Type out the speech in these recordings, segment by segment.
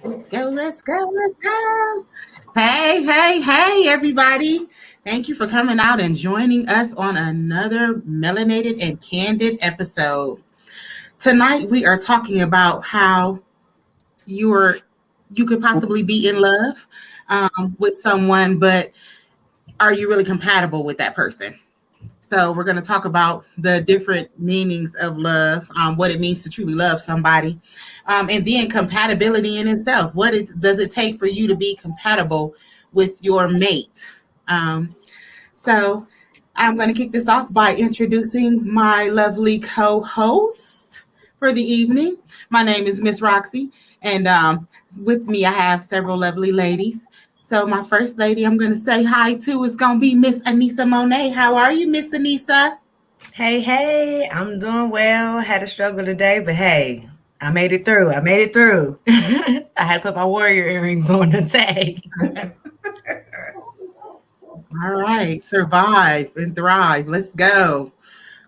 Let's go, let's go, let's go. Hey, hey, hey, everybody. Thank you for coming out and joining us on another Melanated and Candid episode. Tonight we are talking about how you're you could possibly be in love with someone, but are you really compatible with that person? So we're going to talk about the different meanings of love, what it means to truly love somebody, and then compatibility in itself. Does it take for you to be compatible with your mate? So I'm going to kick this off by introducing my lovely co-host for the evening. My name is Miss Roxy, and with me I have several lovely ladies. So my first lady I'm going to say hi to is going to be Miss Anissa Monet. How are you, Miss Anissa? Hey, hey, I'm doing well. Had a struggle today, but hey, I made it through. I made it through. I had to put my warrior earrings on the tag. All right, survive and thrive. Let's go.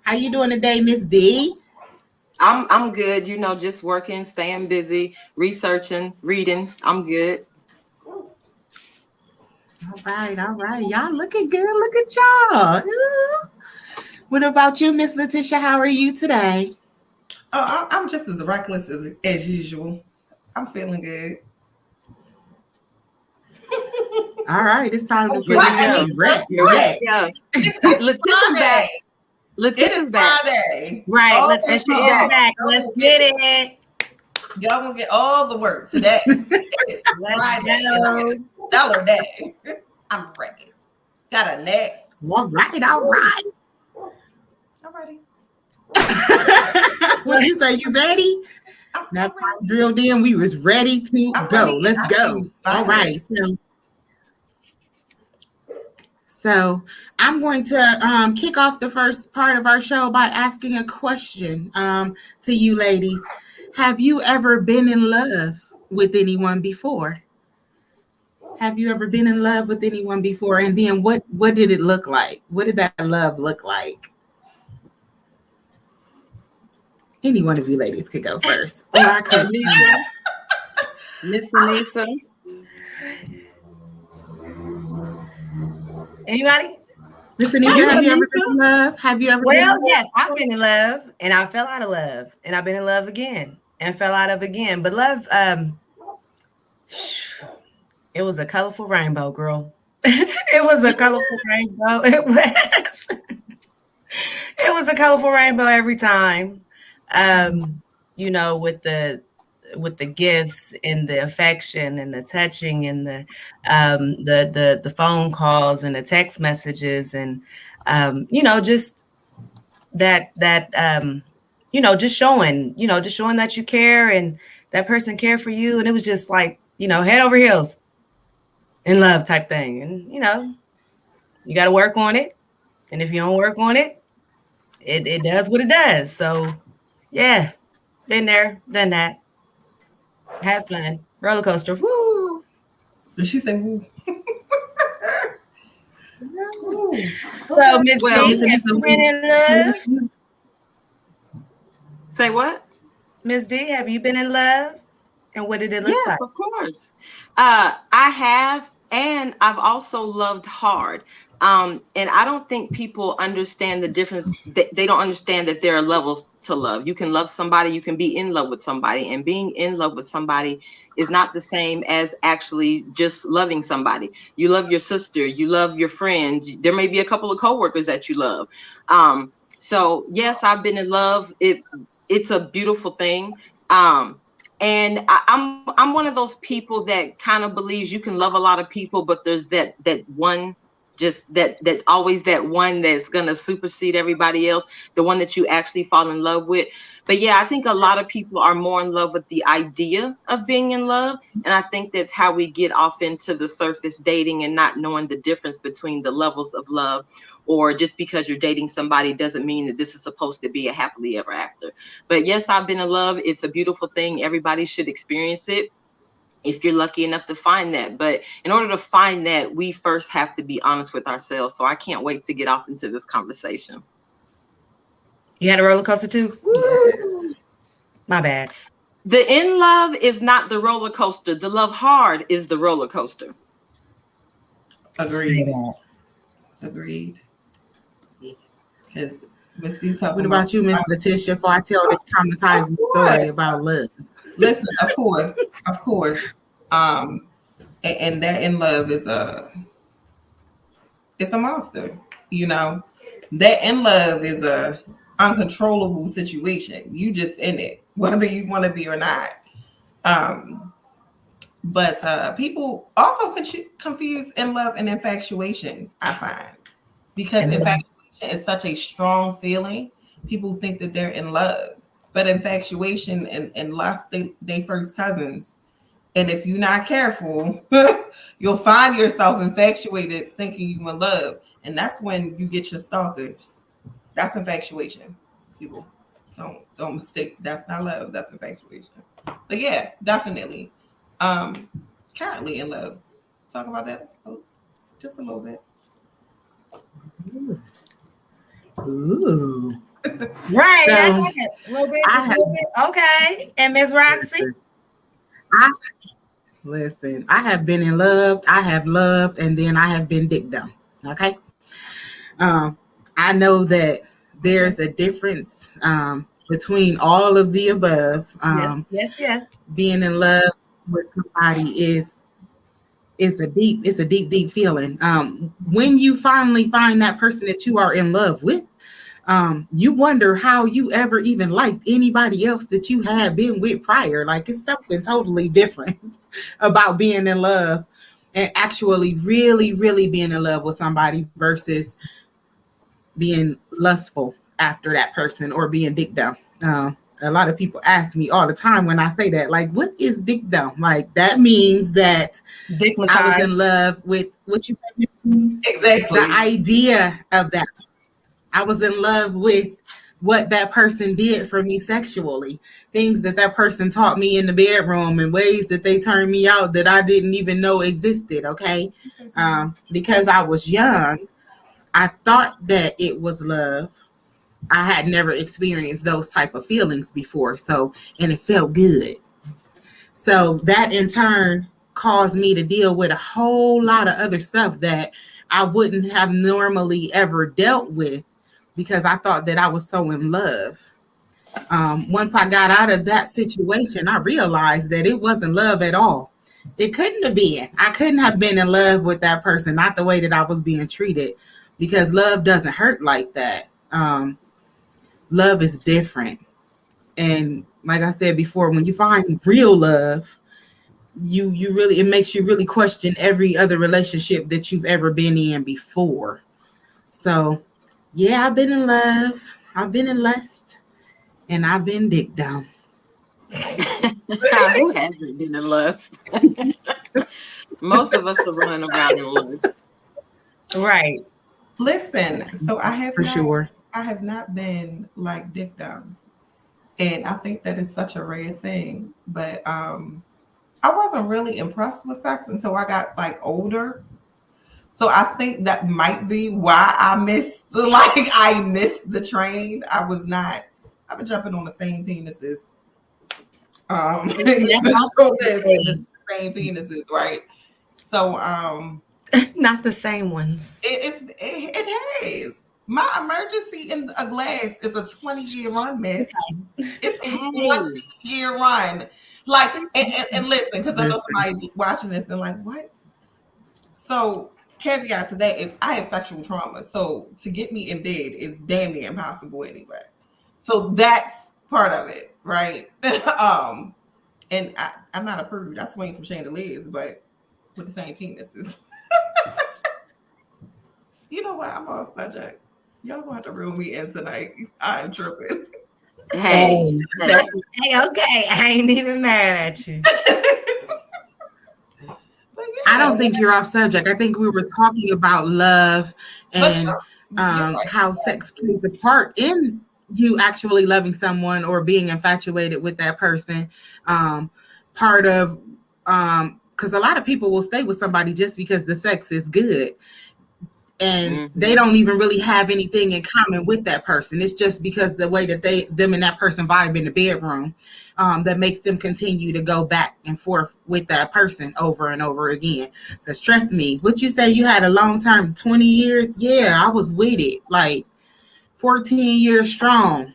How you doing today, Miss D? I'm good, just working, staying busy, researching, reading. I'm good. All right, all right. Y'all looking good. Look at y'all. What about you, Miss Letitia? How are you today? I'm just as reckless as usual. I'm feeling good. All right, it's time to Here put we it go. in red. Here we go. It's Letitia's back. Friday. It Letitia's is back. Friday. Right, All let's the And she's get back. it back. Let's get it. Y'all gonna get all the work today. It's Let's Friday, and I had go. a stellar day. I'm ready. Got a neck. All right, all right. I'm ready. What you say? You ready? Now I'm ready. drilled in. We was ready to I'm go. ready. Let's I go. feel All fine. right. So I'm going to kick off the first part of our show by asking a question to you ladies. Have you ever been in love with anyone before? Have you ever been in love with anyone before? And then what did it look like? What did that love look like? Any one of you ladies could go first, or I could. Anissa, Miss Anissa. Anybody? Miss Anissa, You, have you ever been Anissa? in love? Have you ever been in Well, love? yes, I've been in love and I fell out of love and I've been in love again and fell out of again. But love, it was a colorful rainbow, girl. It was a colorful rainbow. It was a colorful rainbow every time. With the gifts and the affection and the touching and the phone calls and the text messages and just that just showing that you care and that person care for you, and it was just like head over heels in love type thing. And you got to work on it, and if you don't work on it, it does what it does. So yeah, been there, done that, had fun, roller coaster, woo. Did she say woo? Ooh, So okay. Miss So, Well, Miss D, have Anissa, you been in love? say what? Miss D, have you been in love, and what did it look Yes, like? of course. I have, and I've also loved hard. And I don't think people understand the difference. They don't understand that there are levels to love. You can love somebody, you can be in love with somebody, and being in love with somebody is not the same as actually just loving somebody. You love your sister, you love your friend. There may be a couple of coworkers that you love. So yes, I've been in love. It's a beautiful thing. And I'm one of those people that kind of believes you can love a lot of people, but there's that one, just that always that one that's gonna supersede everybody else, the one that you actually fall in love with. But yeah, I think a lot of people are more in love with the idea of being in love, and I think that's how we get off into the surface dating and not knowing the difference between the levels of love. Or just because you're dating somebody doesn't mean that this is supposed to be a happily ever after. But yes, I've been in love. It's a beautiful thing. Everybody should experience it if you're lucky enough to find that. But in order to find that, we first have to be honest with ourselves. So I can't wait to get off into this conversation. You had a roller coaster too? Yes. Woo! My bad. The in love is not the roller coaster. The love hard is the roller coaster. Agreed. that. Agreed. Yeah. Because Miss D What talking about about you, Miss Letitia, before I tell this of traumatizing story course. about love? Listen, of course. And that in love is it's a monster. You know, that in love is a uncontrollable situation. You just in it, whether you want to be or not. Um, but people also confuse in love and infatuation. I find because And then, infatuation is such a strong feeling. People think that they're in love, but infatuation and lust they first cousins. And if you're not careful, you'll find yourself infatuated thinking you in love. And that's when you get your stalkers. That's infatuation. People don't mistake. That's not love. That's infatuation. But yeah, definitely. Um, Currently in love. Talk about that just a little bit. Ooh. right, So that's it. A little bit, I just a have little bit. Okay. And Miss Roxy? I listen, I have been in love, I have loved, and then I have been dick dumb. Okay. Um, I know that there's a difference between all of the above. Yes, yes, yes. Being in love with somebody it's a deep feeling. When you finally find that person that you are in love with, you wonder how you ever even liked anybody else that you had been with prior. Like it's something totally different about being in love and actually really being in love with somebody versus being lustful after that person or being dick dumb. A lot of people ask me all the time when I say that, like, what is dick dumb? Like, that means that I was Dickmatized. in love with what you the Exactly. idea of that. I was in love with what that person did for me sexually, things that that person taught me in the bedroom, and ways that they turned me out that I didn't even know existed. Okay, because I was young, I thought that it was love. I had never experienced those type of feelings before, so and it felt good. So that in turn caused me to deal with a whole lot of other stuff that I wouldn't have normally ever dealt with because I thought that I was so in love. Once I got out of that situation, I realized that it wasn't love at all. It couldn't have been. I couldn't have been in love with that person, not the way that I was being treated, because love doesn't hurt like that. Love is different. And like I said before, when you find real love, you really it makes you really question every other relationship that you've ever been in before. So yeah, I've been in love, I've been in lust, and I've been dick down. Who hasn't been in love? Most of us are running around in lust. Right. Listen, so For sure. I have not been like dick down. And I think that is such a rare thing. But I wasn't really impressed with sex until I got like older. So I think that might be why I missed I missed the train. I was not I've been jumping on the same penises. And that's So also this and the the same penises, right? So thing. Not the same ones. it has. My emergency in a glass is a 20-year run, miss. It's a Hey, 20-year run. Like, and listen, because I know Listen, somebody's watching this and like, what? So, caveat to that is I have sexual trauma. So, to get me in bed is damn near impossible anyway. So, that's part of it, right? And I'm not a prude. I swing from chandeliers, but with the same penises. You know what? I'm off subject. Y'all gonna have to reel me in tonight. I'm tripping. hey, Hey, hey. hey, okay. I ain't even mad at you. But I yeah, don't think you're off subject. I think we were talking about love but and you're right. how sex plays a part in you actually loving someone or being infatuated with that person. Part of because a lot of people will stay with somebody just because the sex is good. and they don't even really have anything in common with that person. It's just because the way that them and that person vibe in the bedroom, that makes them continue to go back and forth with that person over and over again. Because trust me, what you say you had a long term 20 years, yeah, I was with it, like 14 years strong.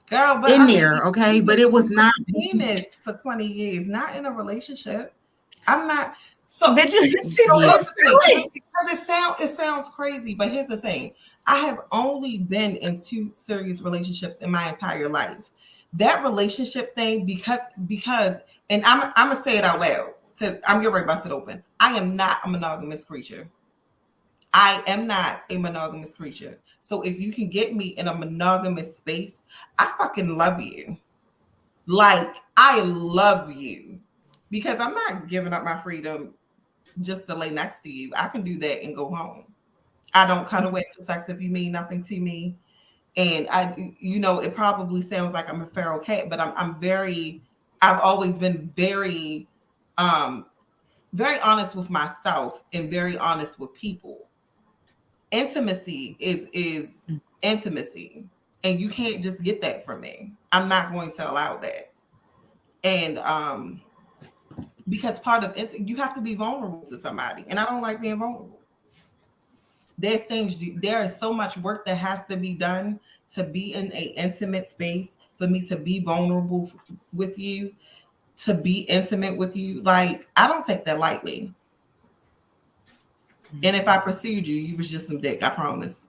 Girl, but in there, okay, but it was not penis for 20 years, not in a relationship. I'm not. So did you? Because it sounds crazy, but here's the thing: I have only been in 2 serious relationships in my entire life. That relationship thing, because, and I'm gonna say it out loud because I'm getting ready to bust it open. I am not a monogamous creature. I am not a monogamous creature. So if you can get me in a monogamous space, I fucking love you. Like, I love you, because I'm not giving up my freedom just to lay next to you. I can do that and go home. I don't cut away from sex if you mean nothing to me. And it probably sounds like I'm a feral cat, but I've always been very honest with myself and very honest with people. Intimacy is intimacy, and you can't just get that from me. I'm not going to allow that. And because part of it, you have to be vulnerable to somebody, and I don't like being vulnerable. There is so much work that has to be done to be in an intimate space, for me to be vulnerable with you, to be intimate with you. Like, I don't take that lightly. And if I pursued you, you was just some dick, I promise.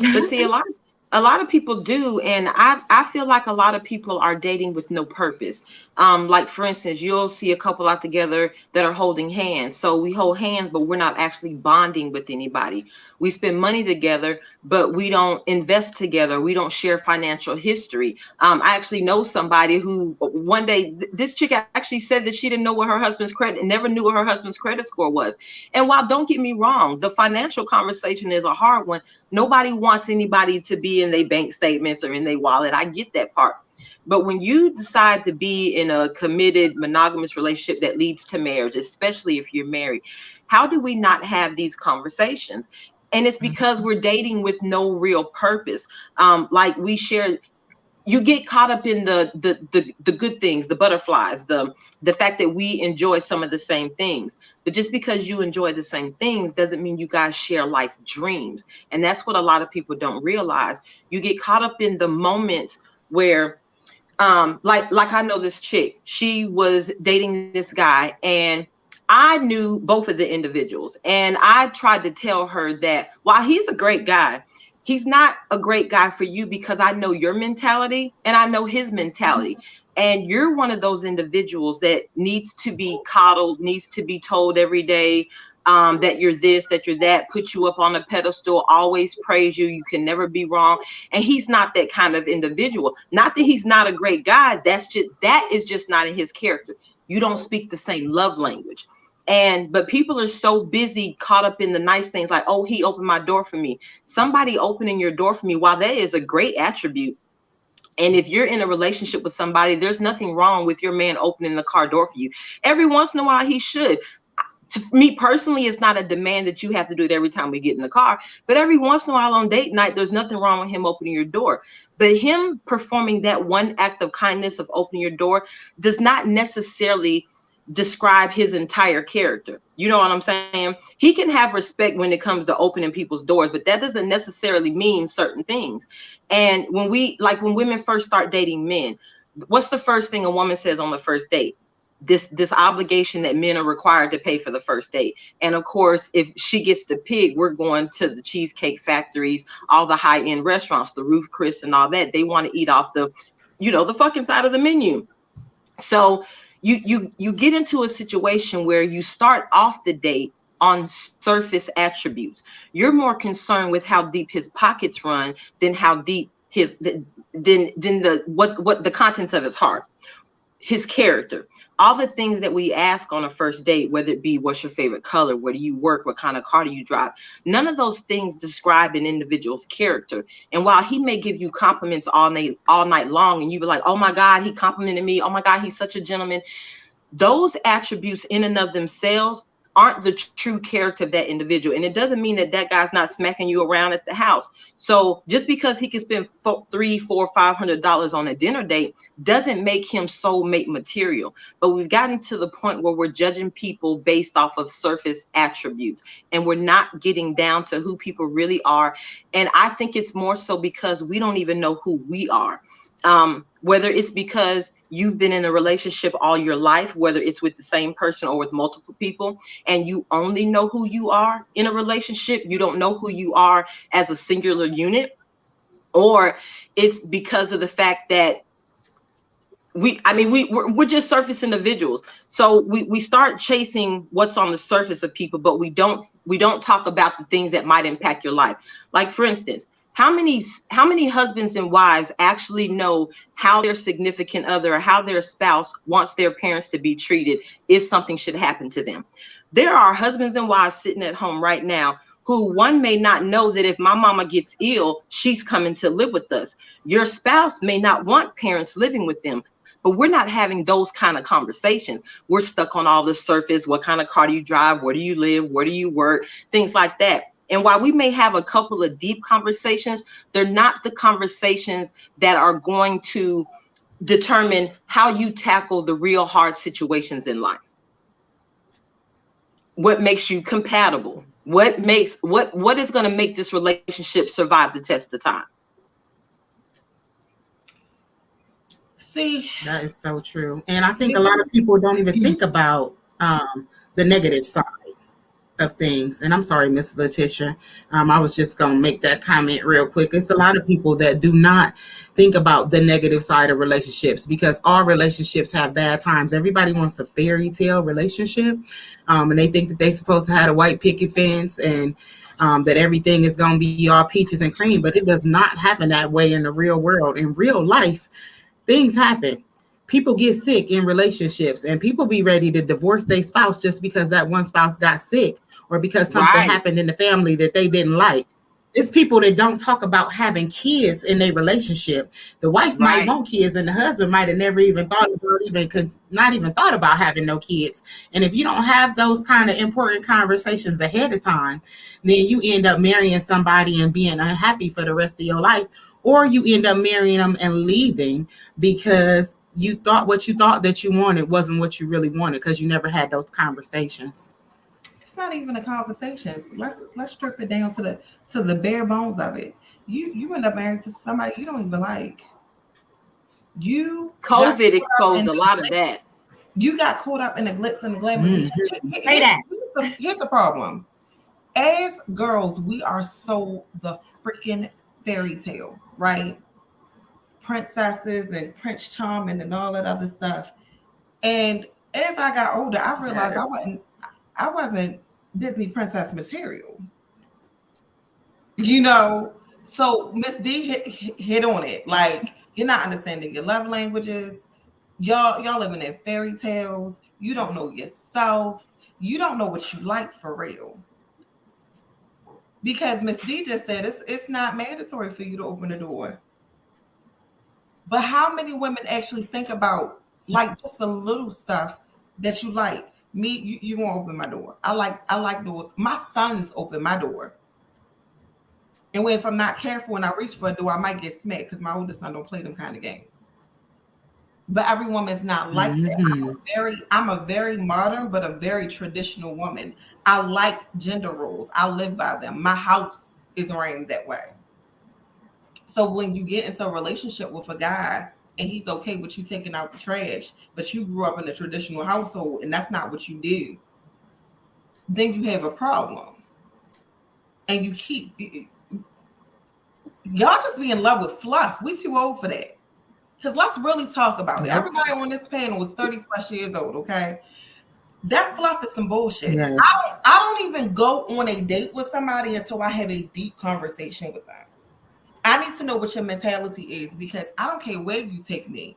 But see, a lot of people do, and I feel like a lot of people are dating with no purpose. Like, for instance, you'll see a couple out together that are holding hands. So we hold hands, but we're not actually bonding with anybody. We spend money together, but we don't invest together. We don't share financial history. I actually know somebody who one day, this chick actually said that she didn't know what her husband's credit, never knew what her husband's credit score was. And while, don't get me wrong, the financial conversation is a hard one. Nobody wants anybody to be in their bank statements or in their wallet. I get that part. But when you decide to be in a committed monogamous relationship that leads to marriage, especially if you're married, how do we not have these conversations? And it's because we're dating with no real purpose. Like, we share, you get caught up in the good things, the butterflies, the fact that we enjoy some of the same things. But just because you enjoy the same things doesn't mean you guys share life dreams. And that's what a lot of people don't realize. You get caught up in the moments where, like I know this chick, she was dating this guy, and I knew both of the individuals, and I tried to tell her that while he's a great guy, he's not a great guy for you, because I know your mentality and I know his mentality. And you're one of those individuals that needs to be coddled, needs to be told every day that you're this, that you're that, put you up on a pedestal, always praise you. You can never be wrong. And he's not that kind of individual. Not that he's not a great guy. That is just not in his character. You don't speak the same love language. But people are so busy caught up in the nice things, like, oh, he opened my door for me. Somebody opening your door for me, while that is a great attribute, and if you're in a relationship with somebody, there's nothing wrong with your man opening the car door for you. Every once in a while, he should. To me personally, it's not a demand that you have to do it every time we get in the car, but every once in a while on date night, there's nothing wrong with him opening your door. But him performing that one act of kindness of opening your door does not necessarily describe his entire character. You know what I'm saying? He can have respect when it comes to opening people's doors, but that doesn't necessarily mean certain things. And when women first start dating men, what's the first thing a woman says on the first date? This obligation that men are required to pay for the first date. And of course, if she gets the pig, we're going to the cheesecake factories, all the high-end restaurants, the Ruth Chris and all that. They want to eat off the fucking side of the menu. So you get into a situation where you start off the date on surface attributes. You're more concerned with how deep his pockets run than how deep what the contents of his heart, his character. All the things that we ask on a first date, whether it be what's your favorite color, where do you work, what kind of car do you drive, none of those things describe an individual's character. And while he may give you compliments all night long, and you be like, oh my God, he complimented me, oh my God, he's such a gentleman, those attributes in and of themselves aren't the true character of that individual. And it doesn't mean that that guy's not smacking you around at the house. So just because he can spend $300, $400, $500 on a dinner date doesn't make him soulmate material. But we've gotten to the point where we're judging people based off of surface attributes, and we're not getting down to who people really are. And I think it's more so because we don't even know who we are. Whether it's because you've been in a relationship all your life, whether it's with the same person or with multiple people, and you only know who you are in a relationship, you don't know who you are as a singular unit, or it's because of the fact that we're just surface individuals. So we start chasing what's on the surface of people, but we don't talk about the things that might impact your life. Like, for instance, how many husbands and wives actually know how their significant other or how their spouse wants their parents to be treated if something should happen to them? There are husbands and wives sitting at home right now who, one, may not know that if my mama gets ill, she's coming to live with us. Your spouse may not want parents living with them. But we're not having those kind of conversations. We're stuck on all the surface. What kind of car do you drive? Where do you live? Where do you work? Things like that. And while we may have a couple of deep conversations, they're not the conversations that are going to determine how you tackle the real hard situations in life. What makes you compatible? What is going to make this relationship survive the test of time? See, that is so true. And I think a lot of people don't even think about the negative side of things. And I'm sorry, Miss Letitia. I was just going to make that comment real quick. It's a lot of people that do not think about the negative side of relationships, because all relationships have bad times. Everybody wants a fairy tale relationship, and they think that they're supposed to have a white picket fence and that everything is going to be all peaches and cream. But it does not happen that way in the real world. In real life, things happen. People get sick in relationships, and people be ready to divorce their spouse just because that one spouse got sick or because something happened in the family that they didn't like. It's people that don't talk about having kids in their relationship. The wife might want kids, and the husband might have never even thought about not even thought about having no kids. And if you don't have those kind of important conversations ahead of time, then you end up marrying somebody and being unhappy for the rest of your life, or you end up marrying them and leaving because you thought what you thought that you wanted wasn't what you really wanted because you never had those conversations. It's not even a conversation. Let's strip it down to the bare bones of it. You end up married to somebody you don't even like. COVID exposed a lot of that. You got caught up in the glitz and the glamour. Mm-hmm. Here's the problem. As girls, we are so the freaking fairy tale, right? Princesses and Prince Charming and all that other stuff. And as I got older, I realized I wasn't Disney princess material. So Miss D hit on it. Like, you're not understanding your love languages. Y'all living in fairy tales. You don't know yourself. You don't know what you like for real. Because Miss D just said it's not mandatory for you to open the door. But how many women actually think about like just the little stuff that you like? Me, you won't open my door. I like doors. My sons open my door. And if I'm not careful and I reach for a door, I might get smacked because my oldest son don't play them kind of games. But every woman's not like that. I'm a very modern, but a very traditional woman. I like gender roles. I live by them. My house is ran that way. So when you get into a relationship with a guy and he's okay with you taking out the trash, but you grew up in a traditional household and that's not what you do, then you have a problem. And y'all just be in love with fluff. We too old for that. Because let's really talk about it. Everybody on this panel was 30 plus years old, okay? That fluff is some bullshit. Yes. I don't even go on a date with somebody until I have a deep conversation with them. I need to know what your mentality is, because I don't care where you take me.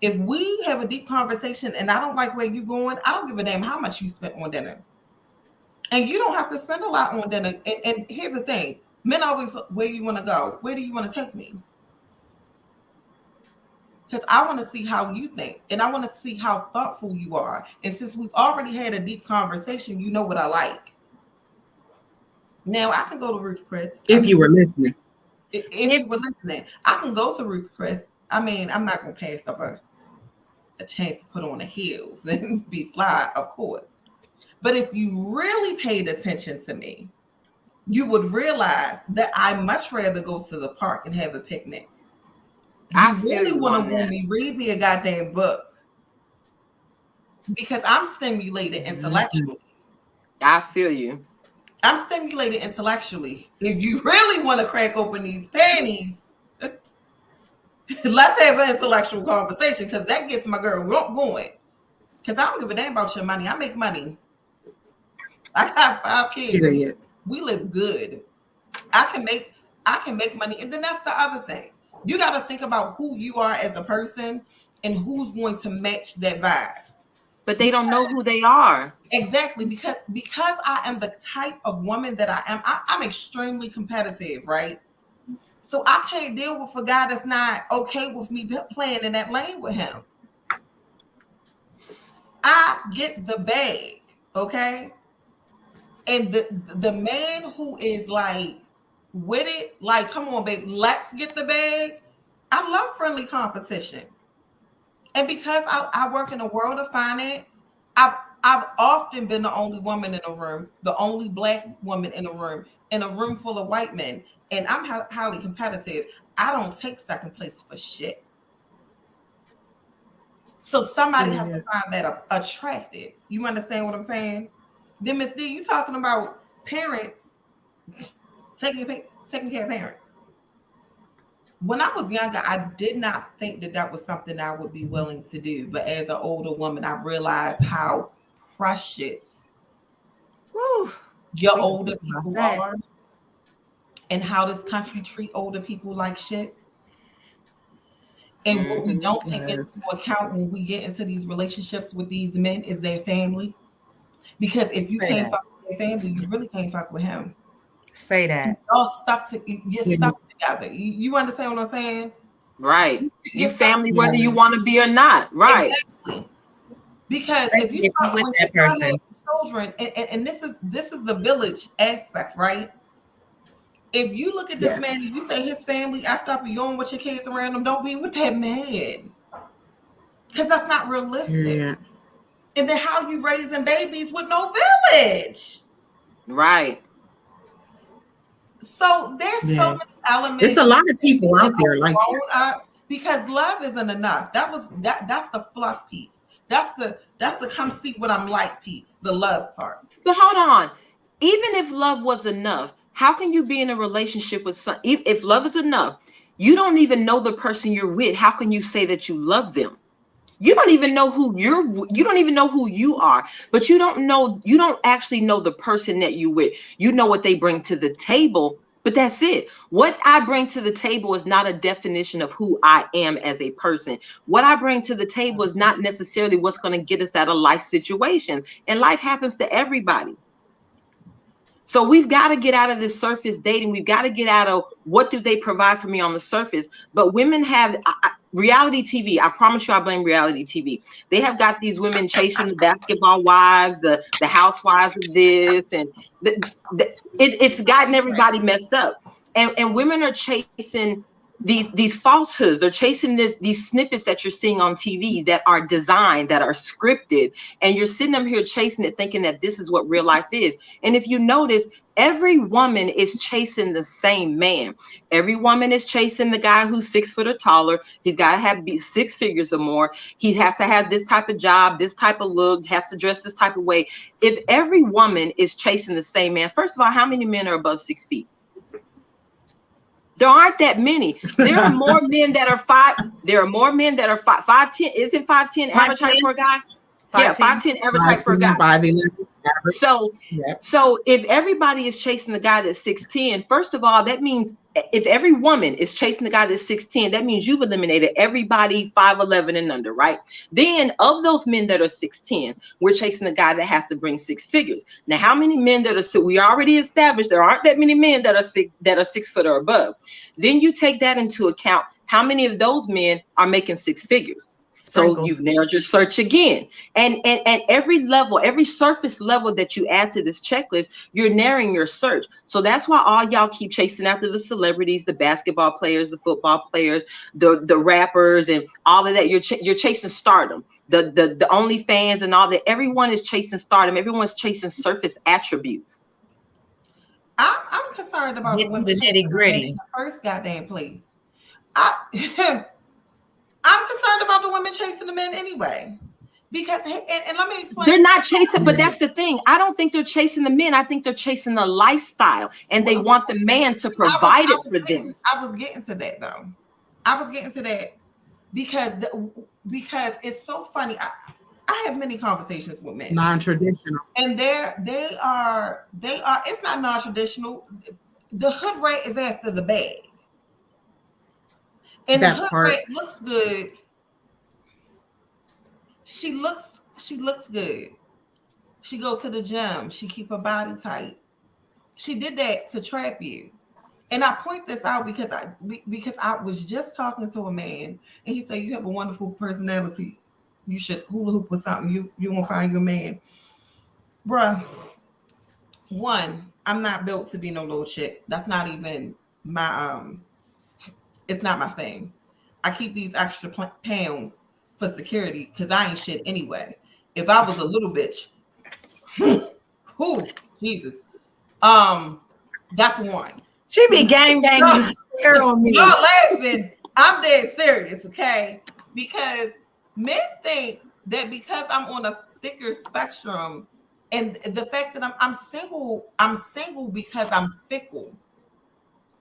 If we have a deep conversation and I don't like where you're going, I don't give a damn how much you spent on dinner. And you don't have to spend a lot on dinner. And here's the thing. Men always, where you want to go? Where do you want to take me? because I want to see how you think and I want to see how thoughtful you are. And since we've already had a deep conversation, you know what I like. Now I can go to Ruth Chris. If you were listening. If you were listening, I can go to Ruth Chris. I mean, I'm not going to pass up a chance to put on the heels and be fly, of course. But if you really paid attention to me, you would realize that I much rather go to the park and have a picnic. You really want to me read me a goddamn book because I'm stimulated intellectually. I feel you. I'm stimulated intellectually. If you really want to crack open these panties, let's have an intellectual conversation because that gets my girl going. Because I don't give a damn about your money. I make money. I got 5 kids. Period. We live good. I can make money. And then that's the other thing. You got to think about who you are as a person and who's going to match that vibe. But they don't know who they are. Exactly. Because I am the type of woman that I am, I'm extremely competitive, right? So I can't deal with a guy that's not okay with me playing in that lane with him. I get the bag, okay? And the man who is like with it, like, come on, babe, let's get the bag. I love friendly competition. And because I work in the world of finance, I've often been the only woman in a room, the only Black woman in a room full of white men. And I'm highly competitive. I don't take second place for shit. So somebody has to find that attractive. You understand what I'm saying? Then Miss D, you talking about parents taking care of parents. When I was younger, I did not think that was something I would be willing to do. But as an older woman, I realized how precious your older people are and how this country treat older people like shit. And what we don't take into account when we get into these relationships with these men is their family. Because if you can't fuck with their family, you really can't fuck with him. Say that. You're stuck together. You understand what I'm saying? Right. You family whether you want to be or not. Right. Exactly. Because if you start with that person, children, and this is the village aspect, right? If you look at this man and you say his family after you don't want your kids around them, don't be with that man. Because that's not realistic. Yeah. And then how you raising babies with no village. Right. So there's so many elements. There's a lot of people out there like because love isn't enough. That's the fluff piece. That's the come see what I'm like piece, the love part. But hold on. Even if love was enough, how can you be in a relationship with some if love is enough, you don't even know the person you're with. How can you say that you love them? You don't even know you don't even know who you are, but you don't actually know the person that you with. You know what they bring to the table, but that's it. What I bring to the table is not a definition of who I am as a person. What I bring to the table is not necessarily what's going to get us out of life situations. And life happens to everybody. So we've got to get out of this surface dating. We've got to get out of what do they provide for me on the surface. But women have reality TV. I promise you, I blame reality TV. They have got these women chasing the basketball wives, the housewives of this, and it's gotten everybody messed up. And women are chasing these falsehoods. They're chasing these snippets that you're seeing on TV that are designed, that are scripted, and you're sitting up here chasing it, thinking that this is what real life is. And if you notice, every woman is chasing the same man. Every woman is chasing the guy who's 6 foot or taller. He's got to have 6 figures or more. He has to have this type of job, this type of look, has to dress this type of way. If every woman is chasing the same man, first of all, how many men are above 6 feet? There aren't that many. There are more men that are 5. There are more men that are 5'10". Isn't 5'10" average height for a guy? 5'10". Yeah, 5'10" average height for a guy. 5'11". So if everybody is chasing the guy that's 6'10", first of all, that means if every woman is chasing the guy that's 6'10", that means you've eliminated everybody 5'11" and under, right? Then of those men that are 6'10", we're chasing the guy that has to bring 6 figures. Now, how many men that are we already established there aren't that many men that are 6 foot or above. Then you take that into account. How many of those men are making six figures? So Sprinkles. you've narrowed your search again. And every level, every surface level that you add to this checklist, you're narrowing your search. So that's why all y'all keep chasing after the celebrities, the basketball players, the football players, the rappers, and all of that. You're chasing stardom. The OnlyFans and all that. Everyone is chasing stardom. Everyone's chasing surface attributes. I'm concerned about Get the to women the chasing the men nitty-gritty. in the first goddamn place. I'm concerned about the women chasing the men anyway. Because, and let me explain. They're not chasing, but that's the thing. I don't think they're chasing the men. I think they're chasing the lifestyle, and they want the man to provide it for them. I was getting to that though. I was getting to that because it's so funny. I have many conversations with men. Non-traditional. And they are it's not non-traditional. The hood rat is after the bag. And That the hood part. rat looks good. She looks good. She goes to the gym. She keep her body tight. She did that to trap you. And I point this out because I was just talking to a man and he said, you have a wonderful personality. You should hula hoop or something. You won't find your man. Bruh, one, I'm not built to be no little chick. That's not even my it's not my thing. I keep these extra pounds for security because I ain't shit anyway. If I was a little bitch, who Jesus, that's one. She be gang banging on me. Y'all laughing. I'm dead serious, okay? Because men think that because I'm on a thicker spectrum, and the fact that I'm single because I'm fickle.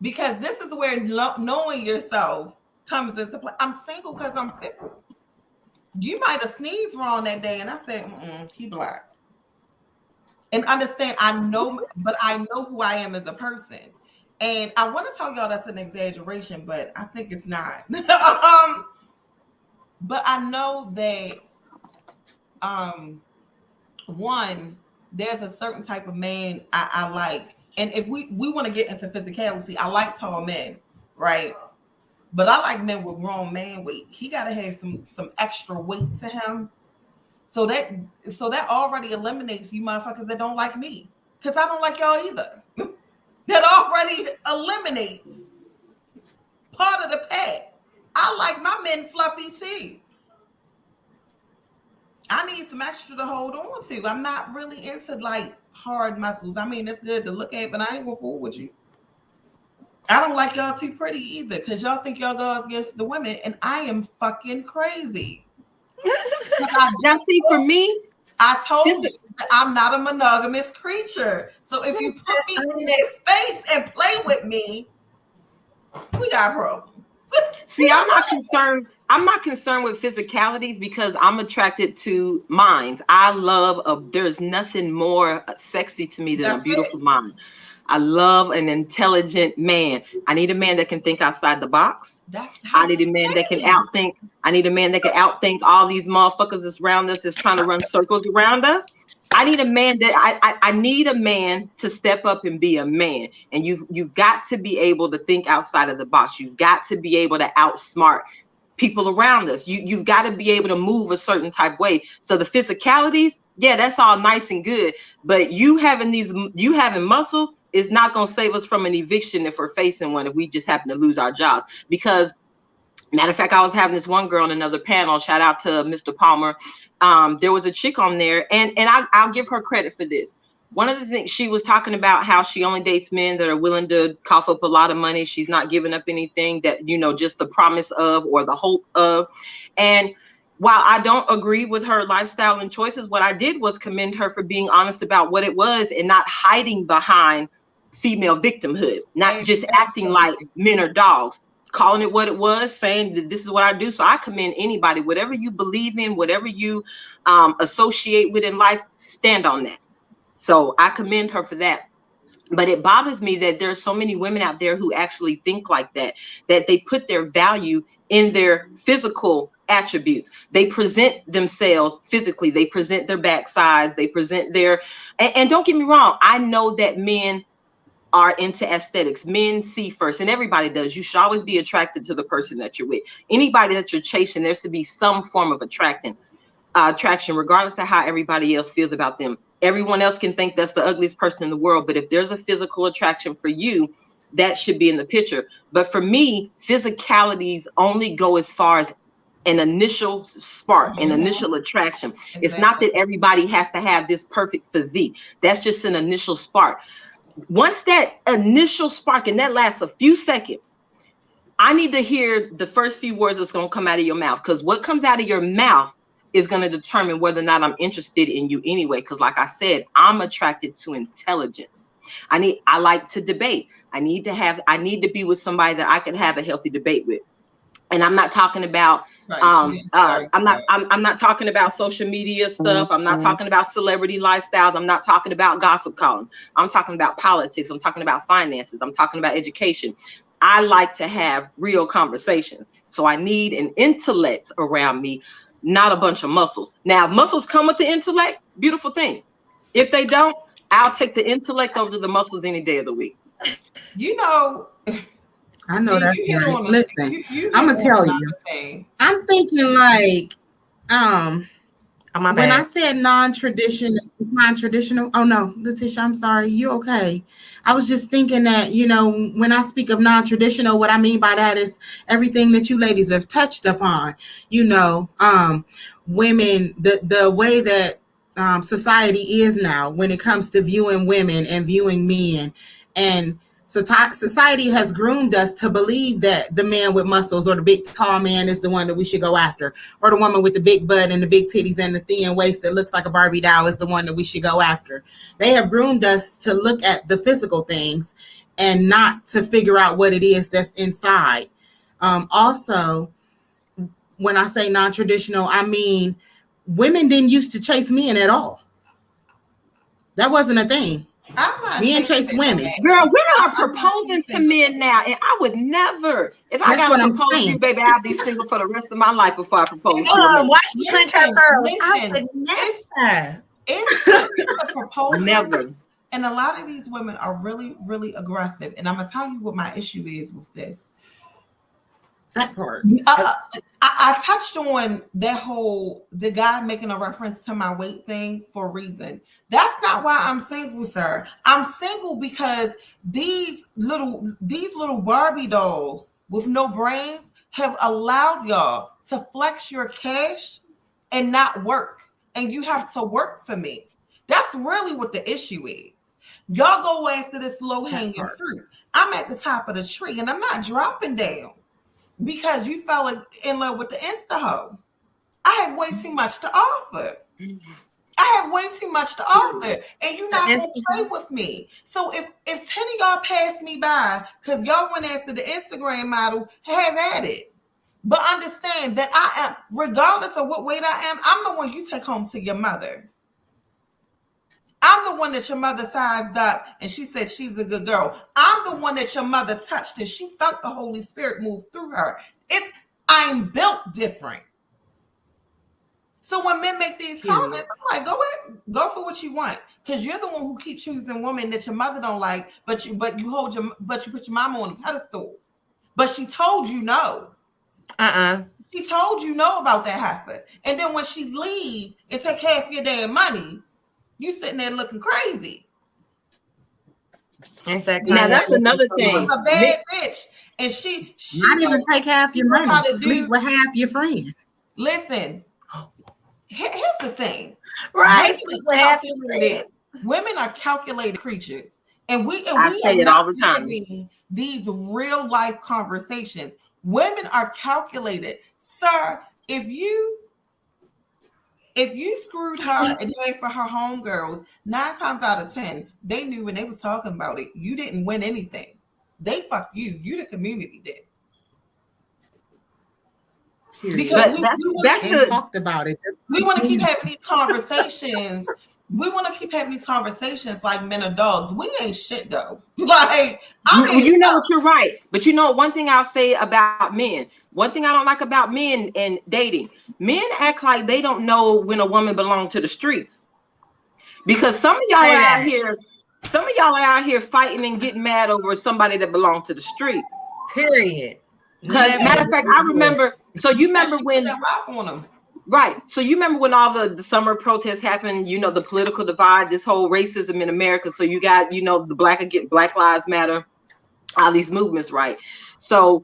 Because this is where knowing yourself comes into play. I'm single because I'm fickle. You might have sneezed wrong that day, and I said, he black. And understand, I know who I am as a person. And I want to tell y'all that's an exaggeration, but I think it's not. But I know that one, there's a certain type of man I like. And if we want to get into physicality, I like tall men, right? But I like men with grown man weight. He got to have some extra weight to him. So that already eliminates you motherfuckers that don't like me. Because I don't like y'all either. That already eliminates part of the pack. I like my men fluffy too. I need some extra to hold on to. I'm not really into like hard muscles. I mean, it's good to look at, but I ain't gonna fool with you. I don't like y'all too pretty either, because y'all think y'all go against the women, and I am fucking crazy. Now, see, for me, I told you that I'm not a monogamous creature. So if you put me in that space and play with me, we got a problem. See, I'm not concerned. I'm not concerned with physicalities because I'm attracted to minds. I love there's nothing more sexy to me than a beautiful mind. I love an intelligent man. I need a man that can think outside the box. I need a man that can outthink. I need a man that can outthink all these motherfuckers that's around us, that's trying to run circles around us. I need a man that I need a man to step up and be a man. And you've got to be able to think outside of the box. You've got to be able to outsmart people around us. You've got to be able to move a certain type way. So the physicalities, yeah, that's all nice and good. But you having muscles is not going to save us from an eviction if we're facing one, if we just happen to lose our jobs. Because matter of fact, I was having this one girl on another panel. Shout out to Mr. Palmer. There was a chick on there, and I'll give her credit for this. One of the things she was talking about, how she only dates men that are willing to cough up a lot of money. She's not giving up anything that, just the promise of or the hope of. And while I don't agree with her lifestyle and choices, what I did was commend her for being honest about what it was and not hiding behind female victimhood, not just acting like men are dogs, calling it what it was, saying that this is what I do. So I commend anybody, whatever you believe in, whatever you associate with in life, stand on that. So I commend her for that. But it bothers me that there's so many women out there who actually think like that they put their value in their physical attributes. They present themselves physically. They present their backsides. They present their, and don't get me wrong, I know that men are into aesthetics. Men see first, and everybody does. You should always be attracted to the person that you're with. Anybody that you're chasing, there should be some form of attraction, regardless of how everybody else feels about them. Everyone else can think that's the ugliest person in the world, but if there's a physical attraction for you, that should be in the picture. But for me, physicalities only go as far as an initial spark, an initial attraction. Exactly. It's not that everybody has to have this perfect physique. That's just an initial spark. Once that initial spark, and that lasts a few seconds, I need to hear the first few words that's going to come out of your mouth, because what comes out of your mouth is going to determine whether or not I'm interested in you anyway. Because like I said, I'm attracted to intelligence. I like to debate. I need to be with somebody that I can have a healthy debate with. And I'm not talking about I'm not talking about social media stuff. I'm not talking about celebrity lifestyles. I'm not talking about gossip column. I'm talking about politics. I'm talking about finances. I'm talking about education. I like to have real conversations. So I need an intellect around me, not a bunch of muscles. Now, if muscles come with the intellect, beautiful thing. If they don't, I'll take the intellect over the muscles any day of the week. You know, I know that's right. Listen, I'm gonna tell you. I'm thinking like, when I said non-traditional. Oh no, Letitia, I'm sorry. You okay? I was just thinking that, when I speak of non-traditional, what I mean by that is everything that you ladies have touched upon. Women, the way that society is now when it comes to viewing women and viewing men, and society has groomed us to believe that the man with muscles or the big tall man is the one that we should go after, or the woman with the big butt and the big titties and the thin waist that looks like a Barbie doll is the one that we should go after. They have groomed us to look at the physical things and not to figure out what it is that's inside. Also, when I say non-traditional, I mean women didn't used to chase men at all. That wasn't a thing. Men chase women. Girl, women are proposing to men now, and I would never. If I got to propose to you, baby, I'll be single for the rest of my life before I propose to you. Watch me clench her pearls. I would never. It's a proposal. Never. And a lot of these women are really, really aggressive. And I'm gonna tell you what my issue is with this. That part. I touched on the guy making a reference to my weight thing for a reason. That's not why I'm single, sir. I'm single because these little Barbie dolls with no brains have allowed y'all to flex your cash and not work. And you have to work for me. That's really what the issue is. Y'all go after this low-hanging fruit. I'm at the top of the tree and I'm not dropping down because you fell in love with the Insta hoe. I have way too much to offer. And you're not gonna play with me. So if 10 of y'all pass me by because y'all went after the Instagram model, have at it. But understand that I am, regardless of what weight I am, I'm the one you take home to your mother. I'm the one that your mother sized up and she said she's a good girl. I'm the one that your mother touched and she felt the Holy Spirit move through her. I'm built different. So when men make these comments, I'm like, go for what you want. Because you're the one who keeps choosing women that your mother don't like, but you put your mama on a pedestal. But she told you no. She told you no about that heifer. And then when she leave and take half your damn money, you sitting there looking crazy. Now that's another thing. She was a bad bitch. And she not even take half your money. Sleep with half your friends. Listen, here's the thing. Right. Sleep with half your friends. Women are calculated creatures. And we say it all the time. These real life conversations. Women are calculated. Sir, if you screwed her and paid for her homegirls, 9 times out of 10, they knew when they was talking about it, you didn't win anything. They fucked you. You the community did. Because we talked about it. We want to keep having these conversations. We want to keep having these conversations like men are dogs. We ain't shit though. Like, you know what, you're right. But you know, one thing I'll say about men, one thing I don't like about men and dating, men act like they don't know when a woman belongs to the streets. Because some of y'all out here Some of y'all are out here fighting and getting mad over somebody that belongs to the streets. Period. Because matter of fact, I remember. So you remember when? On them. Right. So you remember when all the summer protests happened? You know, the political divide, this whole racism in America. So you got, you know, the Black Lives Matter, all these movements, right? So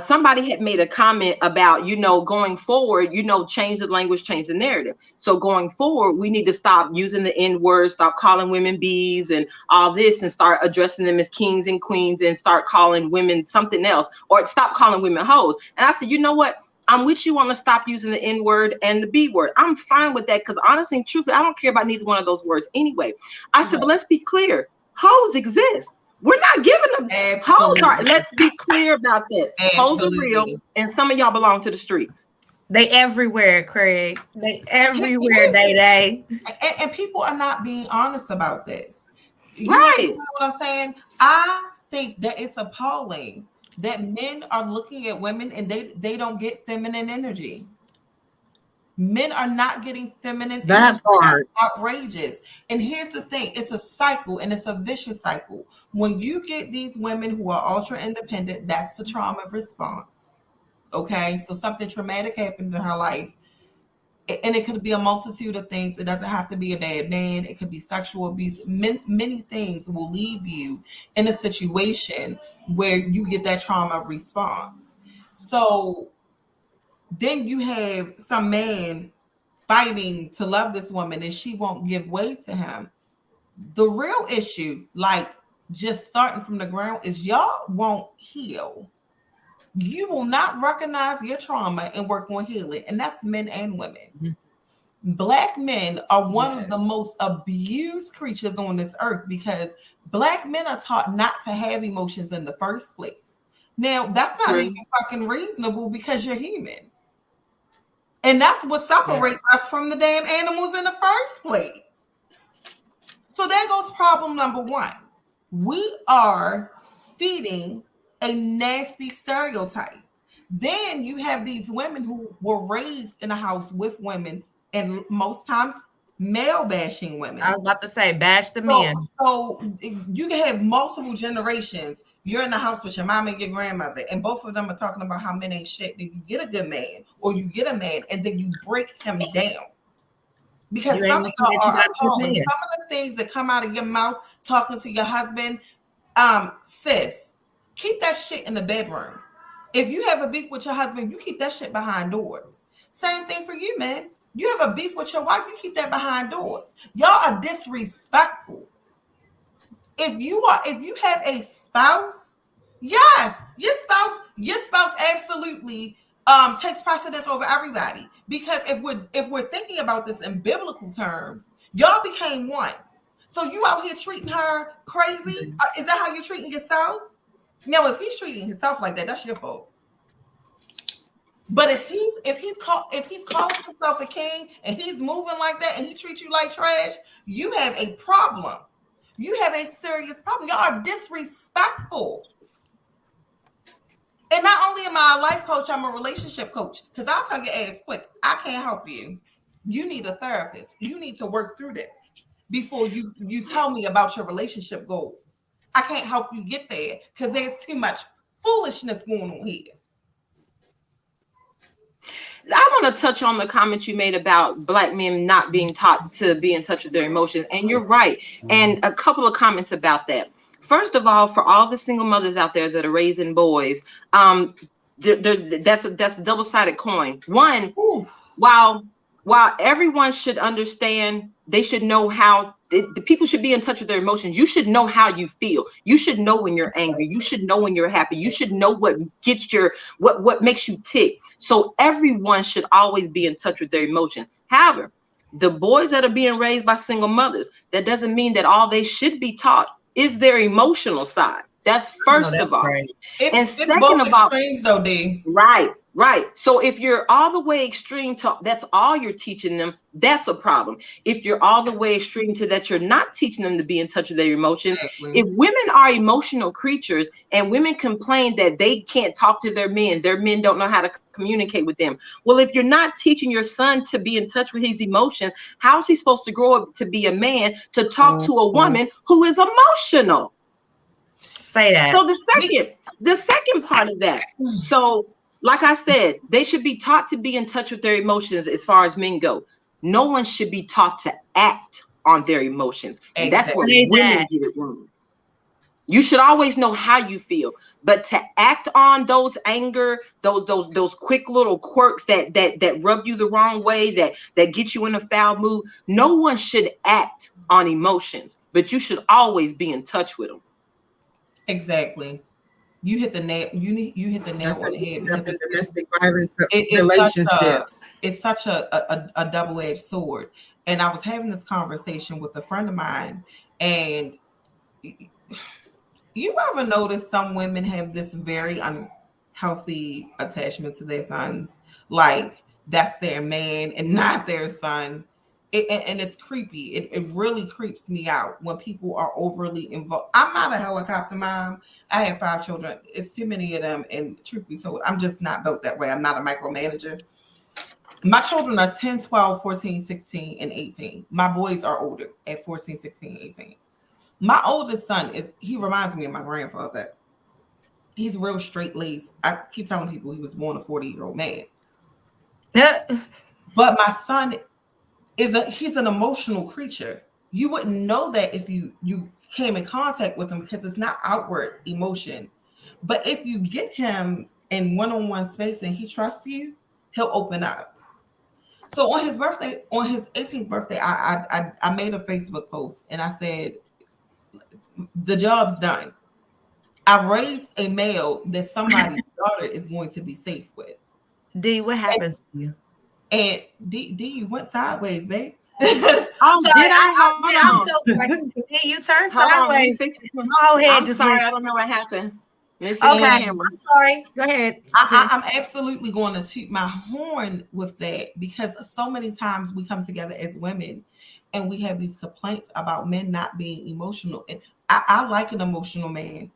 somebody had made a comment about, you know, going forward, you know, change the language, change the narrative. So going forward, we need to stop using the N-word, stop calling women bees and all this, and start addressing them as kings and queens, and start calling women something else, or stop calling women hoes. And I said, you know what? I'm with you on to stop using the N-word and the B word. I'm fine with that, because honestly and truthfully, I don't care about neither one of those words anyway. I said, but let's be clear. Hoes exist. We're not giving them hoes. Let's be clear about that. Hoes are real, and some of y'all belong to the streets. They everywhere, Craig. They everywhere, Day. And people are not being honest about this. Right. You know what I'm saying? I think that it's appalling that men are looking at women and they don't get feminine energy. Men are not getting feminine. That part. That's outrageous. And here's the thing. It's a cycle, and it's a vicious cycle. When you get these women who are ultra independent, that's the trauma response. Okay? So something traumatic happened in her life. And it could be a multitude of things. It doesn't have to be a bad man. It could be sexual abuse. Many things will leave you in a situation where you get that trauma response. So then you have some man fighting to love this woman and she won't give way to him. The real issue, like just starting from the ground, is y'all won't heal. You will not recognize your trauma and work on healing. And that's men and women. Mm-hmm. Black men are one of the most abused creatures on this earth, because Black men are taught not to have emotions in the first place. Now, that's not even fucking reasonable, because you're human. And that's what separates us from the damn animals in the first place. So there goes problem number one. We are feeding a nasty stereotype. Then you have these women who were raised in a house with women, and most times male bashing women. I was about to say, bash the men. So you can have multiple generations. You're in the house with your mom and your grandmother, and both of them are talking about how men ain't shit. Then you get a good man, or you get a man, and then you break him down. Because some of the things that come out of your mouth talking to your husband, sis, keep that shit in the bedroom. If you have a beef with your husband, you keep that shit behind doors. Same thing for you, man. You have a beef with your wife, you keep that behind doors. Y'all are disrespectful. If you have a spouse, yes, your spouse absolutely takes precedence over everybody. Because if we're thinking about this in biblical terms, y'all became one. So you out here treating her crazy? Is that how you're treating yourself? No, if he's treating himself like that, that's your fault. But if he's calling himself a king and he's moving like that and he treats you like trash, you have a problem. You have a serious problem. Y'all are disrespectful. And not only am I a life coach, I'm a relationship coach. Because I'll tell your ass quick, I can't help you. You need a therapist. You need to work through this before you tell me about your relationship goals. I can't help you get there because there's too much foolishness going on here. I want to touch on the comment you made about Black men not being taught to be in touch with their emotions. And you're right. And a couple of comments about that. First of all, for all the single mothers out there that are raising boys, that's a double-sided coin. One, while everyone should understand, they should know how the people should be in touch with their emotions. You should know how you feel. You should know when you're angry. You should know when you're happy. You should know what gets what makes you tick. So everyone should always be in touch with their emotions. However, the boys that are being raised by single mothers, that doesn't mean that all they should be taught is their emotional side. That's first of all. Right. And second of all, extremes though, D. Right. Right. So if you're all the way extreme to that's all you're teaching them, that's a problem. If you're all the way extreme to that you're not teaching them to be in touch with their emotions, Exactly. if women are emotional creatures and women complain that they can't talk to their men don't know how to communicate with them. Well, if you're not teaching your son to be in touch with his emotions, how is he supposed to grow up to be a man to talk to a woman who is emotional? Say that. So the second part of that. So, like I said, they should be taught to be in touch with their emotions as far as men go. No one should be taught to act on their emotions. And that's where Say Exactly. women that. get it wrong. You should always know how you feel, but to act on those anger, those quick little quirks that rub you the wrong way, that get you in a foul mood, no one should act on emotions, but you should always be in touch with them. Exactly. You hit the nail. You hit the That's nail how on the you head end up because in domestic violence it's relationships. such a double-edged sword. And I was having this conversation with a friend of mine, and you ever notice some women have this very unhealthy attachment to their sons, like that's their man and not their son. And it's creepy. It really creeps me out when people are overly involved. I'm not a helicopter mom. I have 5 children. It's too many of them. And truth be told, I'm just not built that way. I'm not a micromanager. My children are 10, 12, 14, 16, and 18. My boys are older at 14, 16, 18. My oldest son he reminds me of my grandfather. He's real straight laced. I keep telling people he was born a 40-year-old man. But my son he's an emotional creature. You wouldn't know that if you came in contact with him because it's not outward emotion. But if you get him in one-on-one space and he trusts you, he'll open up. So on his birthday, on his 18th birthday, I made a Facebook post and I said, the job's done. I've raised a male that somebody's daughter is going to be safe with. D, what happened to you? And D, you went sideways, babe. Oh, Sorry, did I? Hold I'm on. so sorry. D, you turned Hold on. Let me sideways. fix it. My whole head I'm just sorry. went. I don't know what happened. Let me fix my Okay, camera. I'm sorry. Go ahead. I'm absolutely going to toot my horn with that because so many times we come together as women and we have these complaints about men not being emotional. And I like an emotional man.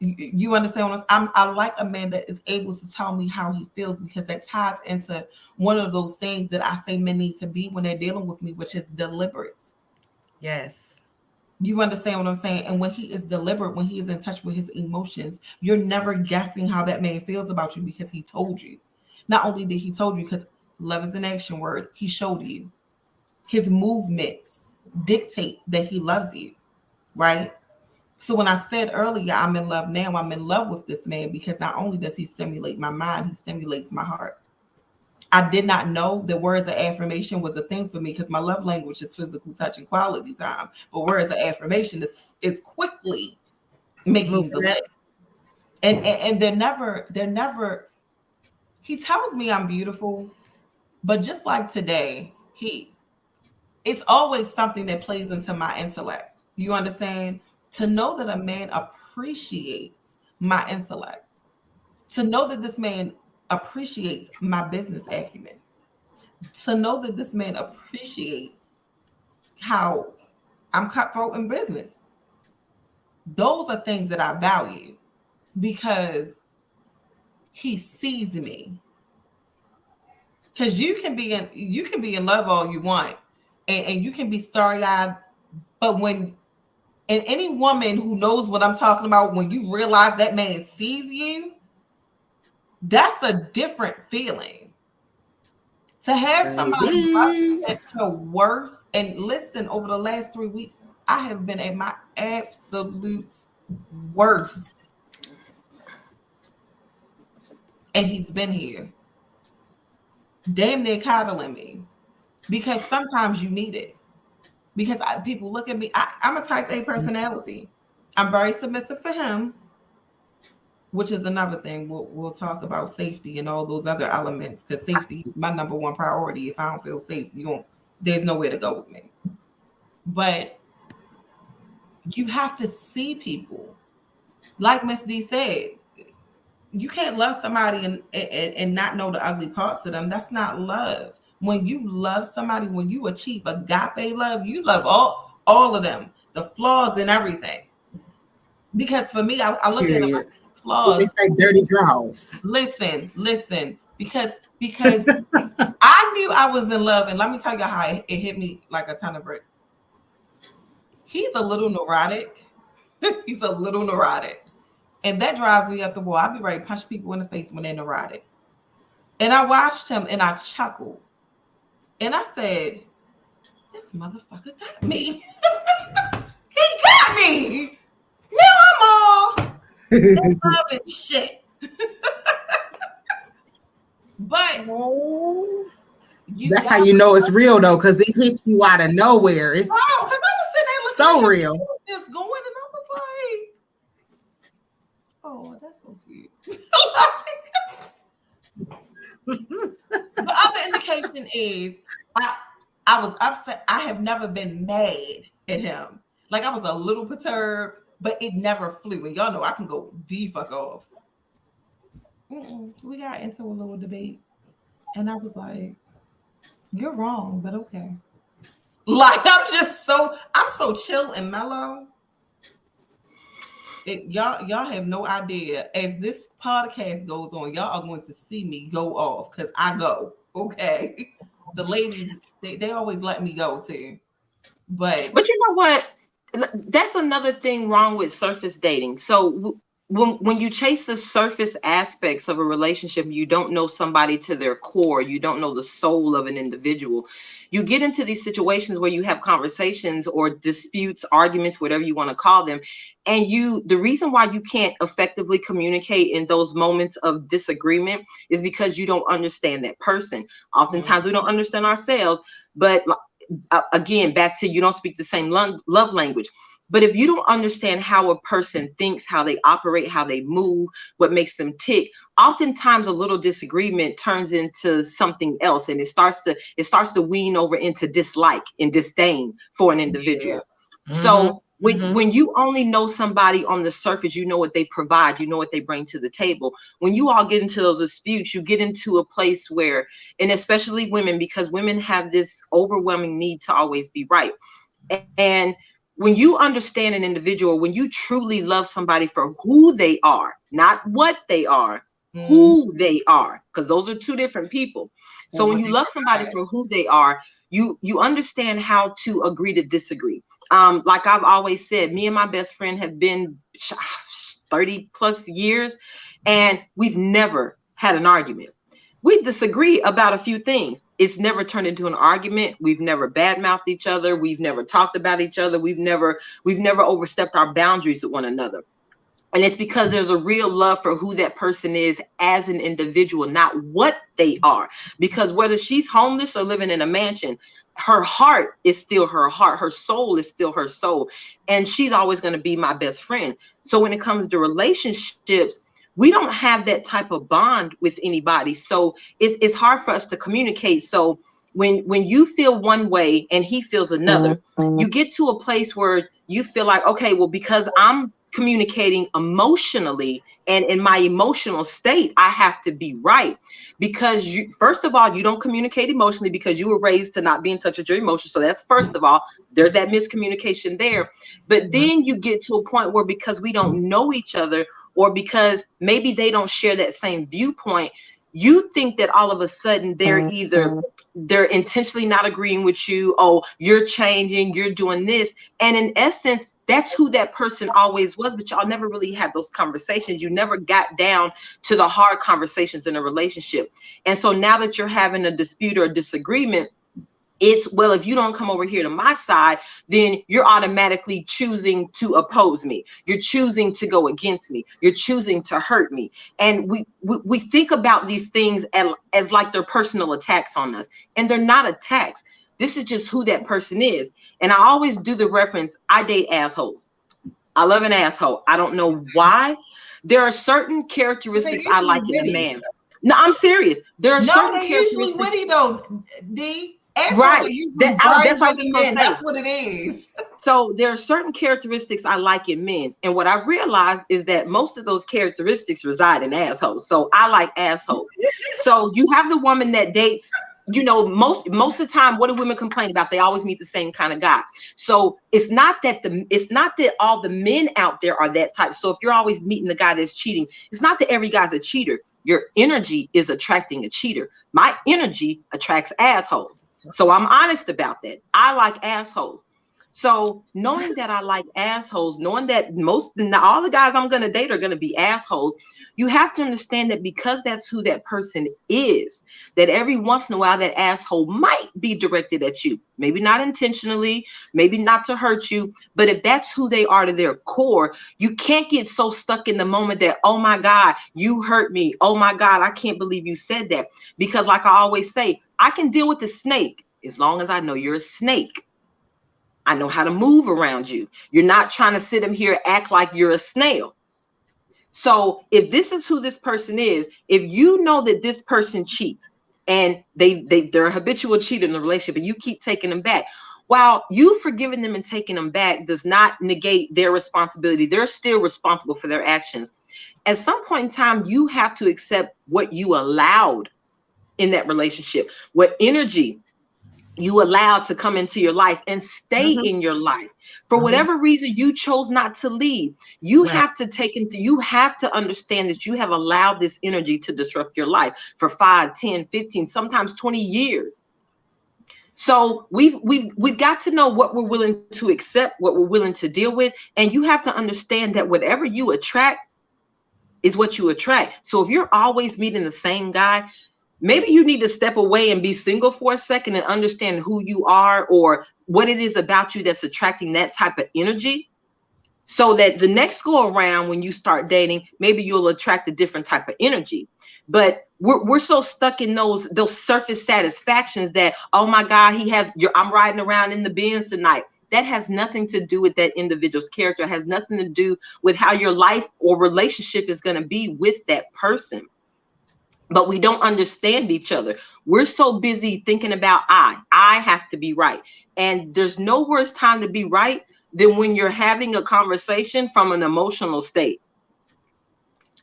You understand what I like a man that is able to tell me how he feels because that ties into one of those things that I say men need to be when they're dealing with me, which is deliberate. Yes. You understand what I'm saying? And when he is deliberate, when he is in touch with his emotions, you're never guessing how that man feels about you because he told you. Not only did he told you, because love is an action word, he showed you. His movements dictate that he loves you, right? So when I said earlier, I'm in love now, I'm in love with this man because not only does he stimulate my mind, he stimulates my heart. I did not know that words of affirmation was a thing for me because my love language is physical touch and quality time. But words of affirmation is quickly making the Moving up. list. And they're never he tells me I'm beautiful, but just like today, it's always something that plays into my intellect. You understand? To know that a man appreciates my intellect, to know that this man appreciates my business acumen, to know that this man appreciates how I'm cutthroat in business. Those are things that I value because he sees me. Because you can be in love all you want, and you can be starry eyed, but when and any woman who knows what I'm talking about, when you realize that man sees you, that's a different feeling. To have somebody love you Baby. at your worst, and listen, over the last 3 weeks, I have been at my absolute worst, and he's been here, damn near coddling me, because sometimes you need it. Because people look at me, I'm a type A personality. I'm very submissive for him, which is another thing. We'll talk about safety and all those other elements because safety is my number one priority. If I don't feel safe, there's nowhere to go with me. But you have to see people, like Miss D said. you can't love somebody and not know the ugly parts of them. That's not love. When you love somebody, when you achieve agape love, you love all of them, the flaws and everything. Because for me, I look at them, Period. They flaws. say dirty draws. Listen, because I knew I was in love, and let me tell you how it hit me like a ton of bricks. He's a little neurotic. He's a little neurotic. And that drives me up the wall. I'll be ready to punch people in the face when they're neurotic. And I watched him and I chuckled. And I said, this motherfucker got me. He got me. Now I'm all in love and shit. But that's how you know it's real, though, because it hits you out of nowhere. It's because I was sitting there looking so at real. just going, and I was like, oh, that's so cute. The other indication is I was upset. I have never been mad at him. Like, I was a little perturbed, but it never flew. And y'all know I can go the fuck off. We got into a little debate, and I was like, you're wrong, but okay. Like, I'm so chill and mellow. Y'all have no idea. As this podcast goes on, y'all are going to see me go off because I go. Okay. The ladies, they always let me go too. But you know what? That's another thing wrong with surface dating. So when you chase the surface aspects of a relationship, you don't know somebody to their core. You don't know the soul of an individual. You get into these situations where you have conversations or disputes, arguments, whatever you want to call them. And the reason why you can't effectively communicate in those moments of disagreement is because you don't understand that person. Oftentimes we don't understand ourselves, but again, back to you don't speak the same love language. But if you don't understand how a person thinks, how they operate, how they move, what makes them tick, oftentimes a little disagreement turns into something else, and it starts to wean over into dislike and disdain for an individual. Yeah. So when you only know somebody on the surface, you know what they provide, you know what they bring to the table. When you all get into those disputes, you get into a place where, and especially women, because women have this overwhelming need to always be right. And when you understand an individual, when you truly love somebody for who they are, not what they are, who they are, because those are two different people. So when you love somebody for who they are, you understand how to agree to disagree. Like I've always said, me and my best friend have been 30 plus years, and we've never had an argument. We disagree about a few things. It's never turned into an argument. We've never badmouthed each other. We've never talked about each other. We've never overstepped our boundaries with one another. And it's because there's a real love for who that person is as an individual, not what they are. Because whether she's homeless or living in a mansion, her heart is still her heart. Her soul is still her soul. And she's always going to be my best friend. So when it comes to relationships, we don't have that type of bond with anybody. So it's hard for us to communicate. So when you feel one way and he feels another, you get to a place where you feel like, okay, well, because I'm communicating emotionally and in my emotional state, I have to be right. Because first of all, you don't communicate emotionally because you were raised to not be in touch with your emotions. So that's first of all, there's that miscommunication there. But then you get to a point where because we don't know each other, or because maybe they don't share that same viewpoint, you think that all of a sudden they're intentionally not agreeing with you. Oh, you're changing, you're doing this. And in essence, that's who that person always was, but y'all never really had those conversations. You never got down to the hard conversations in a relationship. And so now that you're having a dispute or a disagreement, it's, well, if you don't come over here to my side, then you're automatically choosing to oppose me. You're choosing to go against me. You're choosing to hurt me. And we think about these things as like they're personal attacks on us. And they're not attacks. This is just who that person is. And I always do the reference, I date assholes. I love an asshole. I don't know why. There are certain characteristics I like in a man. No, I'm serious. There are certain characteristics. Usually witty though, D. Right. That's what it is. So there are certain characteristics I like in men. And what I've realized is that most of those characteristics reside in assholes. So I like assholes. So you have the woman that dates, most of the time, what do women complain about? They always meet the same kind of guy. So it's not that all the men out there are that type. So if you're always meeting the guy that's cheating, it's not that every guy's a cheater. Your energy is attracting a cheater. My energy attracts assholes. So I'm honest about that. I like assholes. So knowing that I like assholes, knowing that all the guys I'm going to date are going to be assholes, you have to understand that because that's who that person is, that every once in a while that asshole might be directed at you. Maybe not intentionally, maybe not to hurt you, but if that's who they are to their core, you can't get so stuck in the moment that, oh my God, you hurt me. Oh my God, I can't believe you said that. Because like I always say, I can deal with the snake as long as I know you're a snake. I know how to move around you. You're not trying to sit in here and act like you're a snail. So if this is who this person is, if you know that this person cheats and they're a habitual cheater in the relationship and you keep taking them back, while you forgiving them and taking them back does not negate their responsibility. They're still responsible for their actions. At some point in time, you have to accept what you allowed in that relationship, what energy you allowed to come into your life and stay in your life. For whatever reason you chose not to leave, you have to understand that you have allowed this energy to disrupt your life for 5, 10, 15, sometimes 20 years. So we've got to know what we're willing to accept, what we're willing to deal with. And you have to understand that whatever you attract is what you attract. So if you're always meeting the same guy, maybe you need to step away and be single for a second and understand who you are or what it is about you that's attracting that type of energy, so that the next go around when you start dating, maybe you'll attract a different type of energy. But we're so stuck in those surface satisfactions that, oh my God, I'm riding around in the Benz tonight. That has nothing to do with that individual's character. It has nothing to do with how your life or relationship is going to be with that person. But we don't understand each other. We're so busy thinking about I have to be right. And there's no worse time to be right than when you're having a conversation from an emotional state.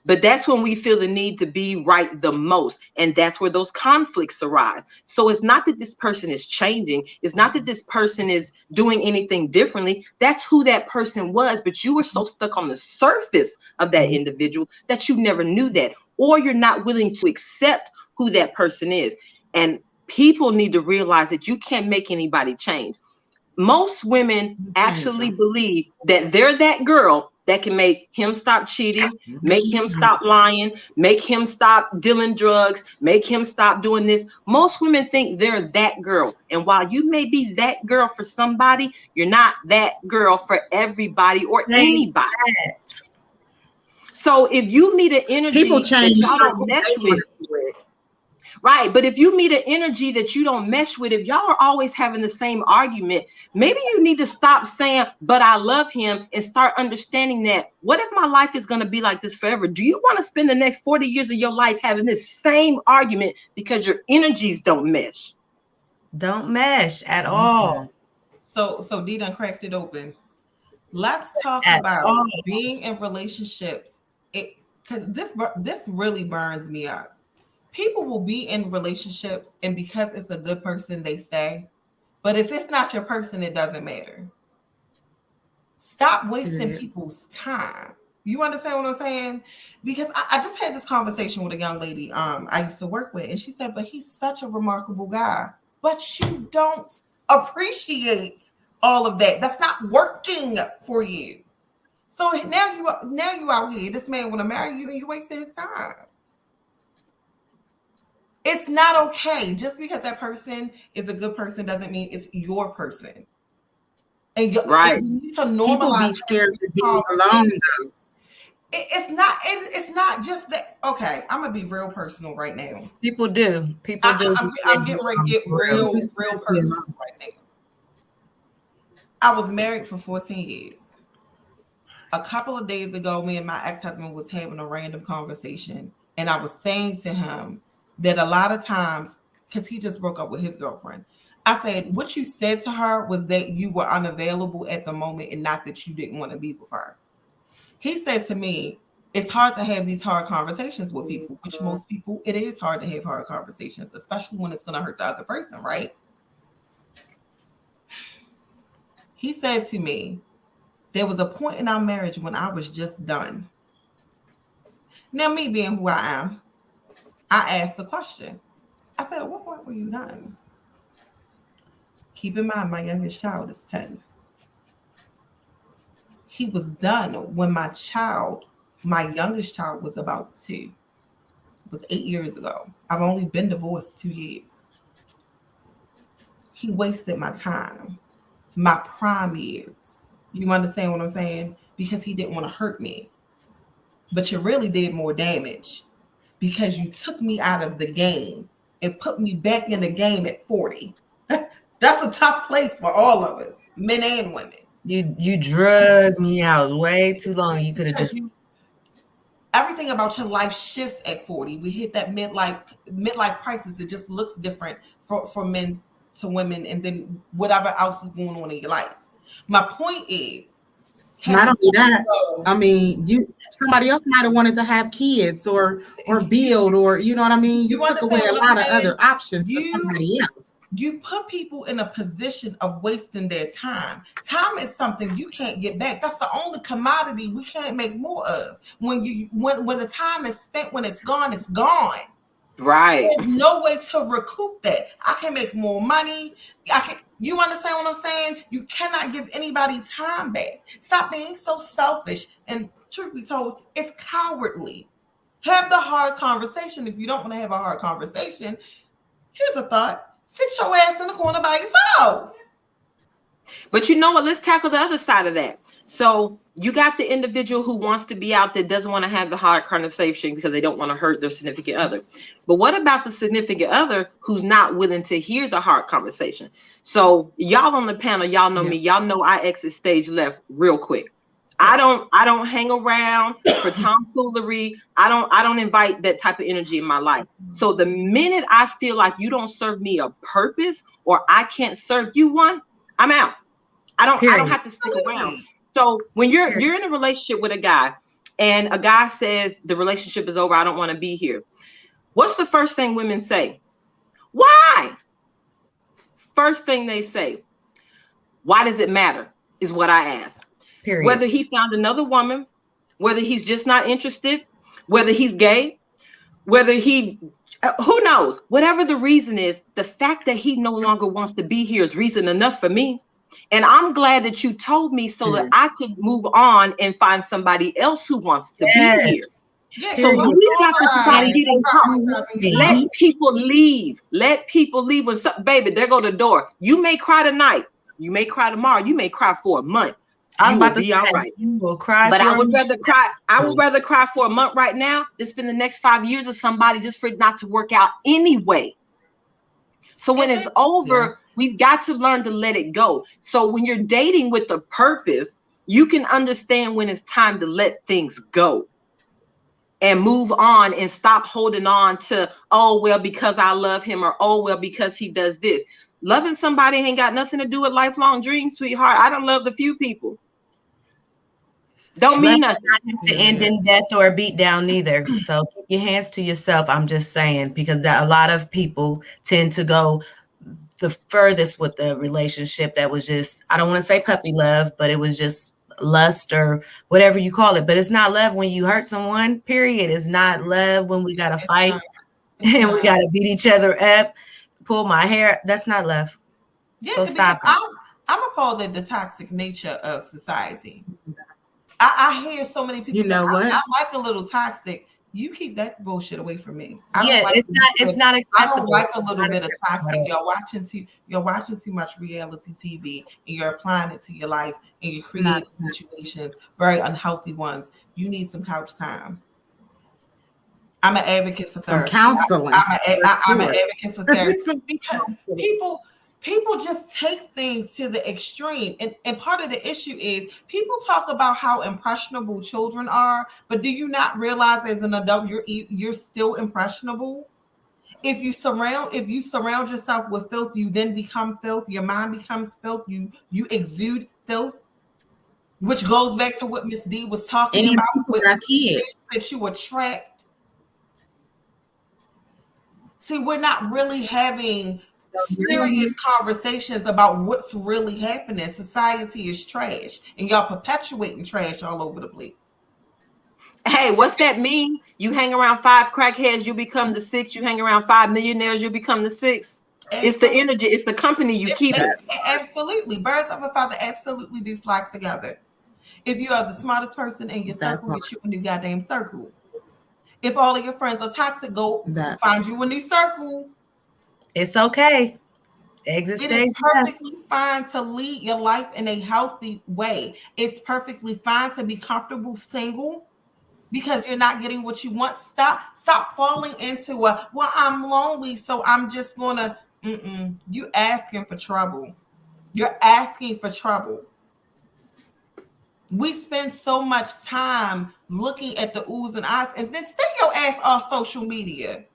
But that's when we feel the need to be right the most. And that's where those conflicts arise. So it's not that this person is changing. It's not that this person is doing anything differently. That's who that person was. But you were so stuck on the surface of that individual that you never knew that. Or you're not willing to accept who that person is. And people need to realize that you can't make anybody change. Most women actually believe that they're that girl that can make him stop cheating, make him stop lying, make him stop dealing drugs, make him stop doing this. Most women think they're that girl. And while you may be that girl for somebody, you're not that girl for everybody or anybody. So if you meet an energy that y'all don't mesh with, right? But if you meet an energy that you don't mesh with, if y'all are always having the same argument, maybe you need to stop saying, but I love him, and start understanding that, what if my life is going to be like this forever? Do you want to spend the next 40 years of your life having this same argument because your energies don't mesh? Don't mesh at all. So D done cracked it open. Let's talk about being in relationships. Because this really burns me up. People will be in relationships, and because it's a good person, they stay. But if it's not your person, it doesn't matter. Stop wasting people's time. You understand what I'm saying? Because I just had this conversation with a young lady I used to work with, and she said, but he's such a remarkable guy. But you don't appreciate all of that. That's not working for you. So now you out here. This man want to marry you, and you wasting his time. It's not okay. Just because that person is a good person doesn't mean it's your person. And right. You need to normalize. People be scared to be alone. It's not just that. Okay, I'm gonna be real personal right now. People do. I'm getting ready to get real personal right now. I was married for 14 years. A couple of days ago, me and my ex-husband was having a random conversation, and I was saying to him that a lot of times, because he just broke up with his girlfriend, I said, what you said to her was that you were unavailable at the moment and not that you didn't want to be with her. He said to me, it's hard to have these hard conversations with people, which most people, it is hard to have hard conversations, especially when it's going to hurt the other person, right? He said to me, there was a point in our marriage when I was just done. Now, me being who I am, I asked the question. I said, at what point were you done? Keep in mind, my youngest child is 10. He was done when my youngest child was about 2. It was 8 years ago. I've only been divorced 2 years. He wasted my time, my prime years. You understand what I'm saying? Because he didn't want to hurt me. But you really did more damage because you took me out of the game and put me back in the game at 40. That's a tough place for all of us, men and women. You drug me out way too long. You could have just everything about your life shifts at 40. We hit that midlife crisis. It just looks different for men to women, and then whatever else is going on in your life. My point is, not only that, I mean, somebody else might have wanted to have kids or build, or you know what I mean. You took away a lot of other options for somebody else. You put people in a position of wasting their time. Time is something you can't get back. That's the only commodity we can't make more of. When the time is spent, when it's gone, it's gone. Right. There's no way to recoup that. I can make more money. You understand what I'm saying? You cannot give anybody time back. Stop being so selfish. And truth be told, it's cowardly. Have the hard conversation. If you don't want to have a hard conversation, here's a thought. Sit your ass in the corner by yourself. But you know what? Let's tackle the other side of that. So you got the individual who wants to be out there, doesn't want to have the hard conversation because they don't want to hurt their significant other. But what about the significant other who's not willing to hear the hard conversation? So y'all on the panel, y'all know me. Y'all know I exit stage left real quick. I don't hang around for tomfoolery. I don't invite that type of energy in my life. So the minute I feel like you don't serve me a purpose or I can't serve you one, I'm out. I don't have to stick around. So when you're in a relationship with a guy and a guy says the relationship is over, I don't want to be here. What's the first thing women say? Why? First thing they say, why does it matter? Is what I ask. Period. Whether he found another woman, whether he's just not interested, whether he's gay, whether who knows? Whatever the reason is, the fact that he no longer wants to be here is reason enough for me. And I'm glad that you told me so that I could move on and find somebody else who wants to be here. Yes. So we got to try to get in contact. Let people leave. Let people leave. When baby, there go the door. You may cry tonight. You may cry tomorrow. You may cry for a month. I'm about to be all right. You will cry, but I would rather cry. I would rather cry for a month right now than spend the next 5 years of somebody just for it not to work out anyway. So when it's over, we've got to learn to let it go. So when you're dating with a purpose, you can understand when it's time to let things go and move on and stop holding on to, oh, well, because I love him, or, oh, well, because he does this. Loving somebody ain't got nothing to do with lifelong dreams, sweetheart. I don't love the few people. Don't mean nothing. Not to end in death or a beat down neither. So keep your hands to yourself. I'm just saying, because a lot of people tend to go the furthest with the relationship that was just, I don't want to say puppy love, but it was just lust or whatever you call it. But it's not love when you hurt someone, period. It's not love when we got to fight and we got to beat each other up, pull my hair. That's not love. Yeah, so stop. I'm appalled at the toxic nature of society. I hear so many people say, what? I like a little toxic. You keep that bullshit away from me. It's not acceptable. I don't like a little bit of toxic. You're watching too much reality TV and you're applying it to your life and you're creating situations, very unhealthy ones. You need some couch time. I'm an advocate for therapy. Some counseling. I'm an advocate for therapy because people just take things to the extreme. And part of the issue is people talk about how impressionable children are, but do you not realize as an adult you're still impressionable? If you surround yourself with filth, you then become filth. Your mind becomes filth. You exude filth, which goes back to what Miss D was talking And about people with got things kids. that you attract. See, we're not really having So serious conversations about what's really happening. Society is trash, and y'all perpetuating trash all over the place. Hey, what's that mean? You hang around 5 crackheads, you become the 6. You hang around 5 millionaires, you become the 6. It's the Absolutely. energy, it's the company you keep. Absolutely. Birds of a feather absolutely do flock together. If you are the smartest person in your That circle, part. get you a new goddamn circle. If all of your friends are toxic, go That find you a new circle. It's okay. Exit It is stage left. perfectly fine to lead your life in a healthy way. It's perfectly fine to be comfortable single because you're not getting what you want. Stop falling into a, well, I'm lonely, so I'm just gonna, you asking for trouble. You're asking for trouble. We spend so much time looking at the oohs and ahs, and then stick your ass off social media.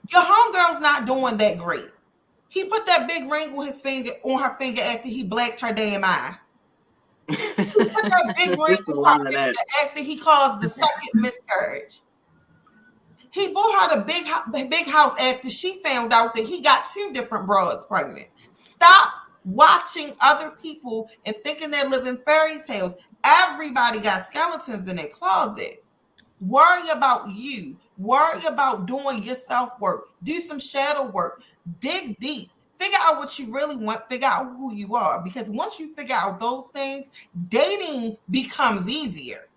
Your homegirl's not doing that great. He put that big ring on her finger after he blacked her damn eye. He put that big ring It's a on lot her of finger that. after he caused the second miscarriage. He bought her the big house after she found out that he got 2 different broads pregnant. Stop watching other people and thinking they're living fairy tales. Everybody got skeletons in their closet. Worry about you. Worry about doing your self-work. Do some shadow work. Dig deep. Figure out what you really want. Figure out who you are. Because once you figure out those things, dating becomes easier.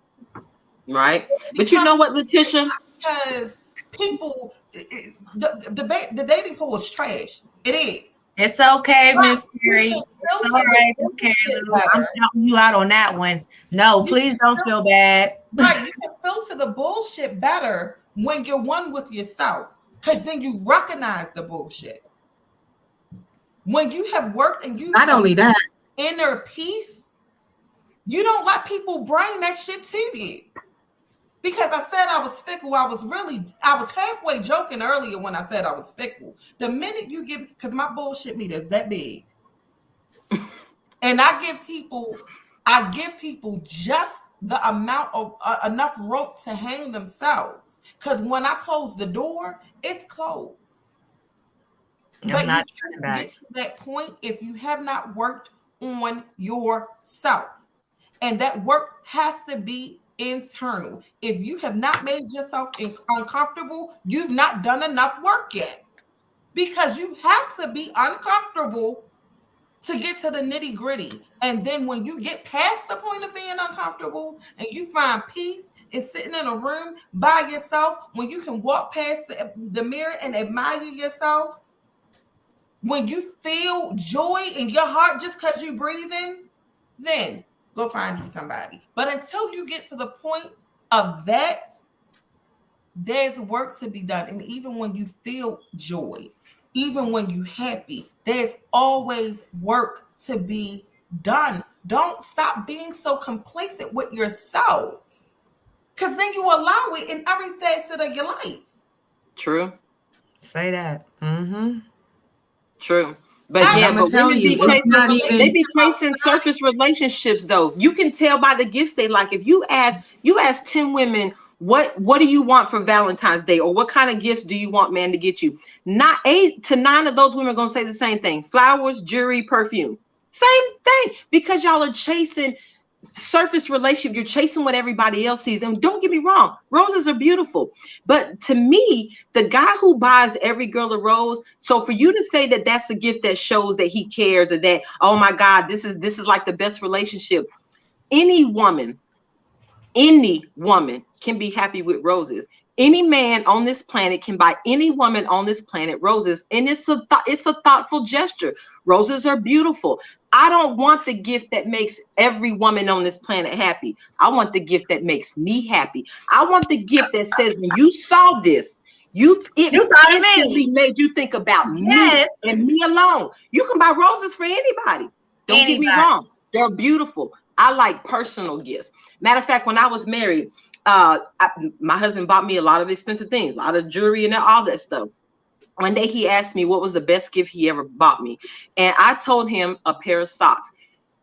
Right. But you know what, Letitia? Because people, the dating pool is trash. It is. It's okay, But Miss you Carrie. can It's filter all right, the Miss Carrie. bullshit I'm better. counting you out on that one. No, please don't feel bad. Right, you can filter the bullshit better when you're one with yourself, because then you recognize the bullshit. When you have worked and you not have only that, inner peace, you don't let people bring that shit to you. Because I said I was fickle, I was halfway joking earlier when I said I was fickle. The minute you give, because my bullshit meter is that big, and I give people just the amount of enough rope to hang themselves. Because when I close the door, it's closed. I'm But you not turning can't back. get to that point if you have not worked on yourself. And that work has to be internal. If you have not made yourself uncomfortable, you've not done enough work yet. Because you have to be uncomfortable to get to the nitty gritty. And then when you get past the point of being uncomfortable and you find peace in sitting in a room by yourself, when you can walk past the mirror and admire yourself, when you feel joy in your heart just because you're breathing, then go find you somebody. But until you get to the point of that, there's work to be done. And even when you feel joy, even when you're happy, there's always work to be done. Don't stop being so complacent with yourselves, because then you allow it in every facet of your life. True. Say that. Mm-hmm. True. But I'm yeah, gonna but tell women you, be it's not chasing, they even. be chasing surface relationships though. You can tell by the gifts they like. If you ask 10 women, what do you want for Valentine's Day, or what kind of gifts do you want man to get you? Not 8 to 9 of those women are gonna say the same thing: flowers, jewelry, perfume. Same thing, because y'all are chasing surface relationship. You're chasing what everybody else sees. And don't get me wrong, roses are beautiful, but to me, the guy who buys every girl a rose, so for you to say that that's a gift that shows that he cares, or that, oh my God, this is like the best relationship. Any woman can be happy with roses. Any man on this planet can buy any woman on this planet roses, and it's a thoughtful gesture. Roses are beautiful. I don't want the gift that makes every woman on this planet happy. I want the gift that makes me happy. I want the gift that says, when you saw this, it thought of instantly me. made you think about Yes. me and me alone. You can buy roses for anybody. Don't get me wrong. They're beautiful. I like personal gifts. Matter of fact, when I was married, my husband bought me a lot of expensive things, a lot of jewelry and all that stuff. One day he asked me what was the best gift he ever bought me. And I told him a pair of socks.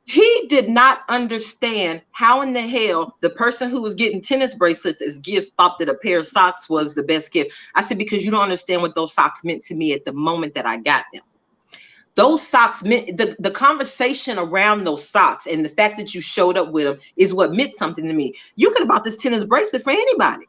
He did not understand how in the hell the person who was getting tennis bracelets as gifts thought that a pair of socks was the best gift. I said, because you don't understand what those socks meant to me at the moment that I got them. Those socks meant the conversation around those socks and the fact that you showed up with them is what meant something to me. You could have bought this tennis bracelet for anybody.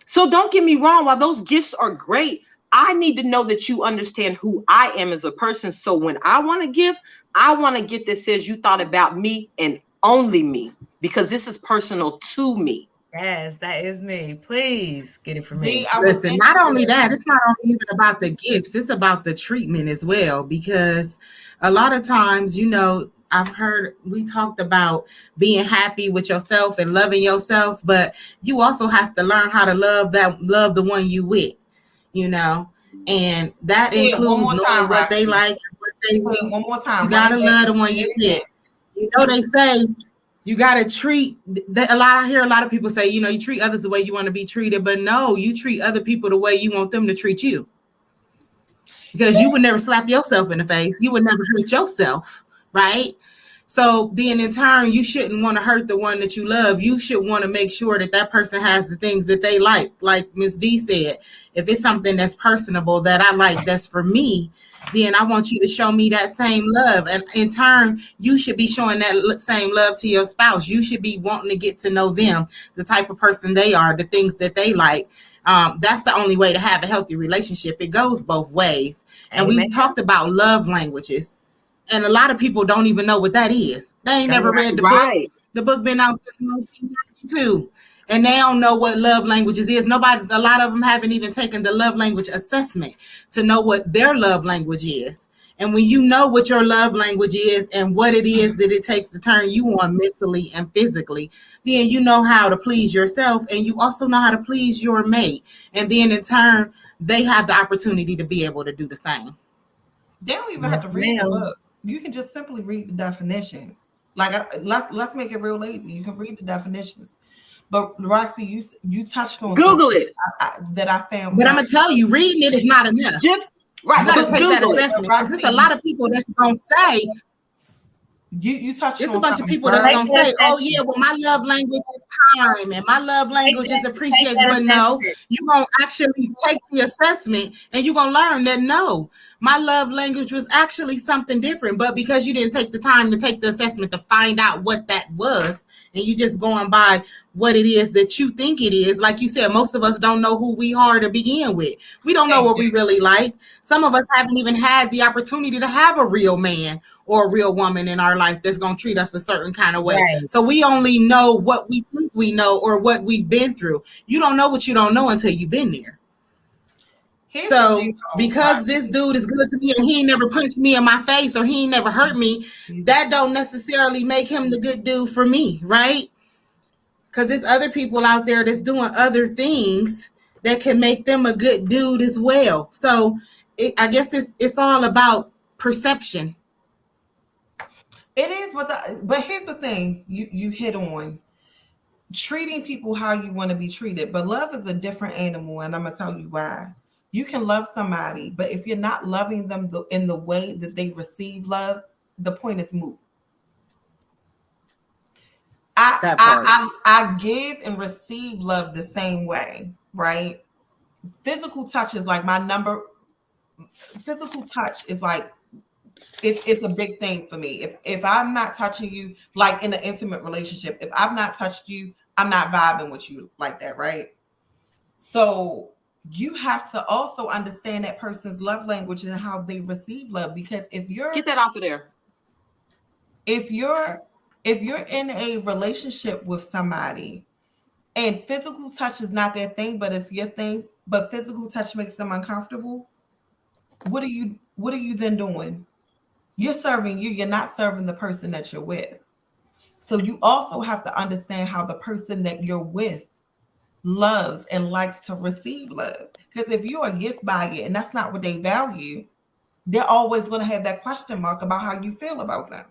So don't get me wrong, while those gifts are great, I need to know that you understand who I am as a person. So when I want to give, I want a gift that says you thought about me and only me, because this is personal to me. Yes, that is me. Please get it for me. Listen, not only that, it's not only even about the gifts, it's about the treatment as well. Because a lot of times, you know, I've heard we talked about being happy with yourself and loving yourself, but you also have to learn how to love the one you with, you know, and that includes knowing what they like and what they want. One more time. You gotta love the one you with. You know, they say you gotta treat I hear a lot of people say, you know, you treat others the way you want to be treated, but no, you treat other people the way you want them to treat you. Because you would never slap yourself in the face, you would never hurt yourself, right? So then in turn, you shouldn't want to hurt the one that you love. You should want to make sure that that person has the things that they like Miss D said. If it's something that's personable that I like, that's for me, then I want you to show me that same love. And in turn, you should be showing that same love to your spouse. You should be wanting to get to know them, the type of person they are, the things that they like. That's the only way to have a healthy relationship. It goes both ways. And Amen. we've talked about love languages. And a lot of people don't even know what that is. They ain't never read the book. The book been out since 1992. And they don't know what love languages is. A lot of them haven't even taken the love language assessment to know what their love language is. And when you know what your love language is and what it is that it takes to turn you on mentally and physically, then you know how to please yourself, and you also know how to please your mate. And then in turn, they have the opportunity to be able to do the same. They don't even have to read the book. You can just simply read the definitions. Like, let's make it real lazy. You can read the definitions. But Roxy, you touched on Google it that I found. But I'm gonna tell you, reading it is not enough. Right, you gotta take that assessment. There's a lot of people that's gonna say. You touched. There's a bunch of people that's gonna say, "Oh yeah, well my love language is time and my love language is appreciation." But no, you're gonna actually take the assessment and you're gonna learn that no, my love language was actually something different. But because you didn't take the time to take the assessment to find out what that was, and you just going by what it is that you think it is, like you said, most of us don't know who we are to begin with. We don't know what we really like. Some of us haven't even had the opportunity to have a real man or a real woman in our life that's going to treat us a certain kind of way. Right. So we only know what we think we know or what we've been through. You don't know what you don't know until you've been there. So because this dude is good to me and he ain't never punched me in my face or he ain't never hurt me, that don't necessarily make him the good dude for me, right? Because there's other people out there that's doing other things that can make them a good dude as well. So I guess it's all about perception. It is, but here's the thing you hit on. Treating people how you want to be treated. But love is a different animal, and I'm going to tell you why. You can love somebody, but if you're not loving them in the way that they receive love, the point is moot. I give and receive love the same way, right? Physical touch is like physical touch is like, it's a big thing for me. If I'm not touching you, like in an intimate relationship, if I've not touched you, I'm not vibing with you like that, right? So you have to also understand that person's love language and how they receive love. Because if you're get that off of there, if you're in a relationship with somebody and physical touch is not their thing, but it's your thing, but physical touch makes them uncomfortable, what are you then doing? You're serving you, you're not serving the person that you're with. So you also have to understand how the person that you're with loves and likes to receive love. Because if you're a gift buyer and that's not what they value, they're always going to have that question mark about how you feel about them.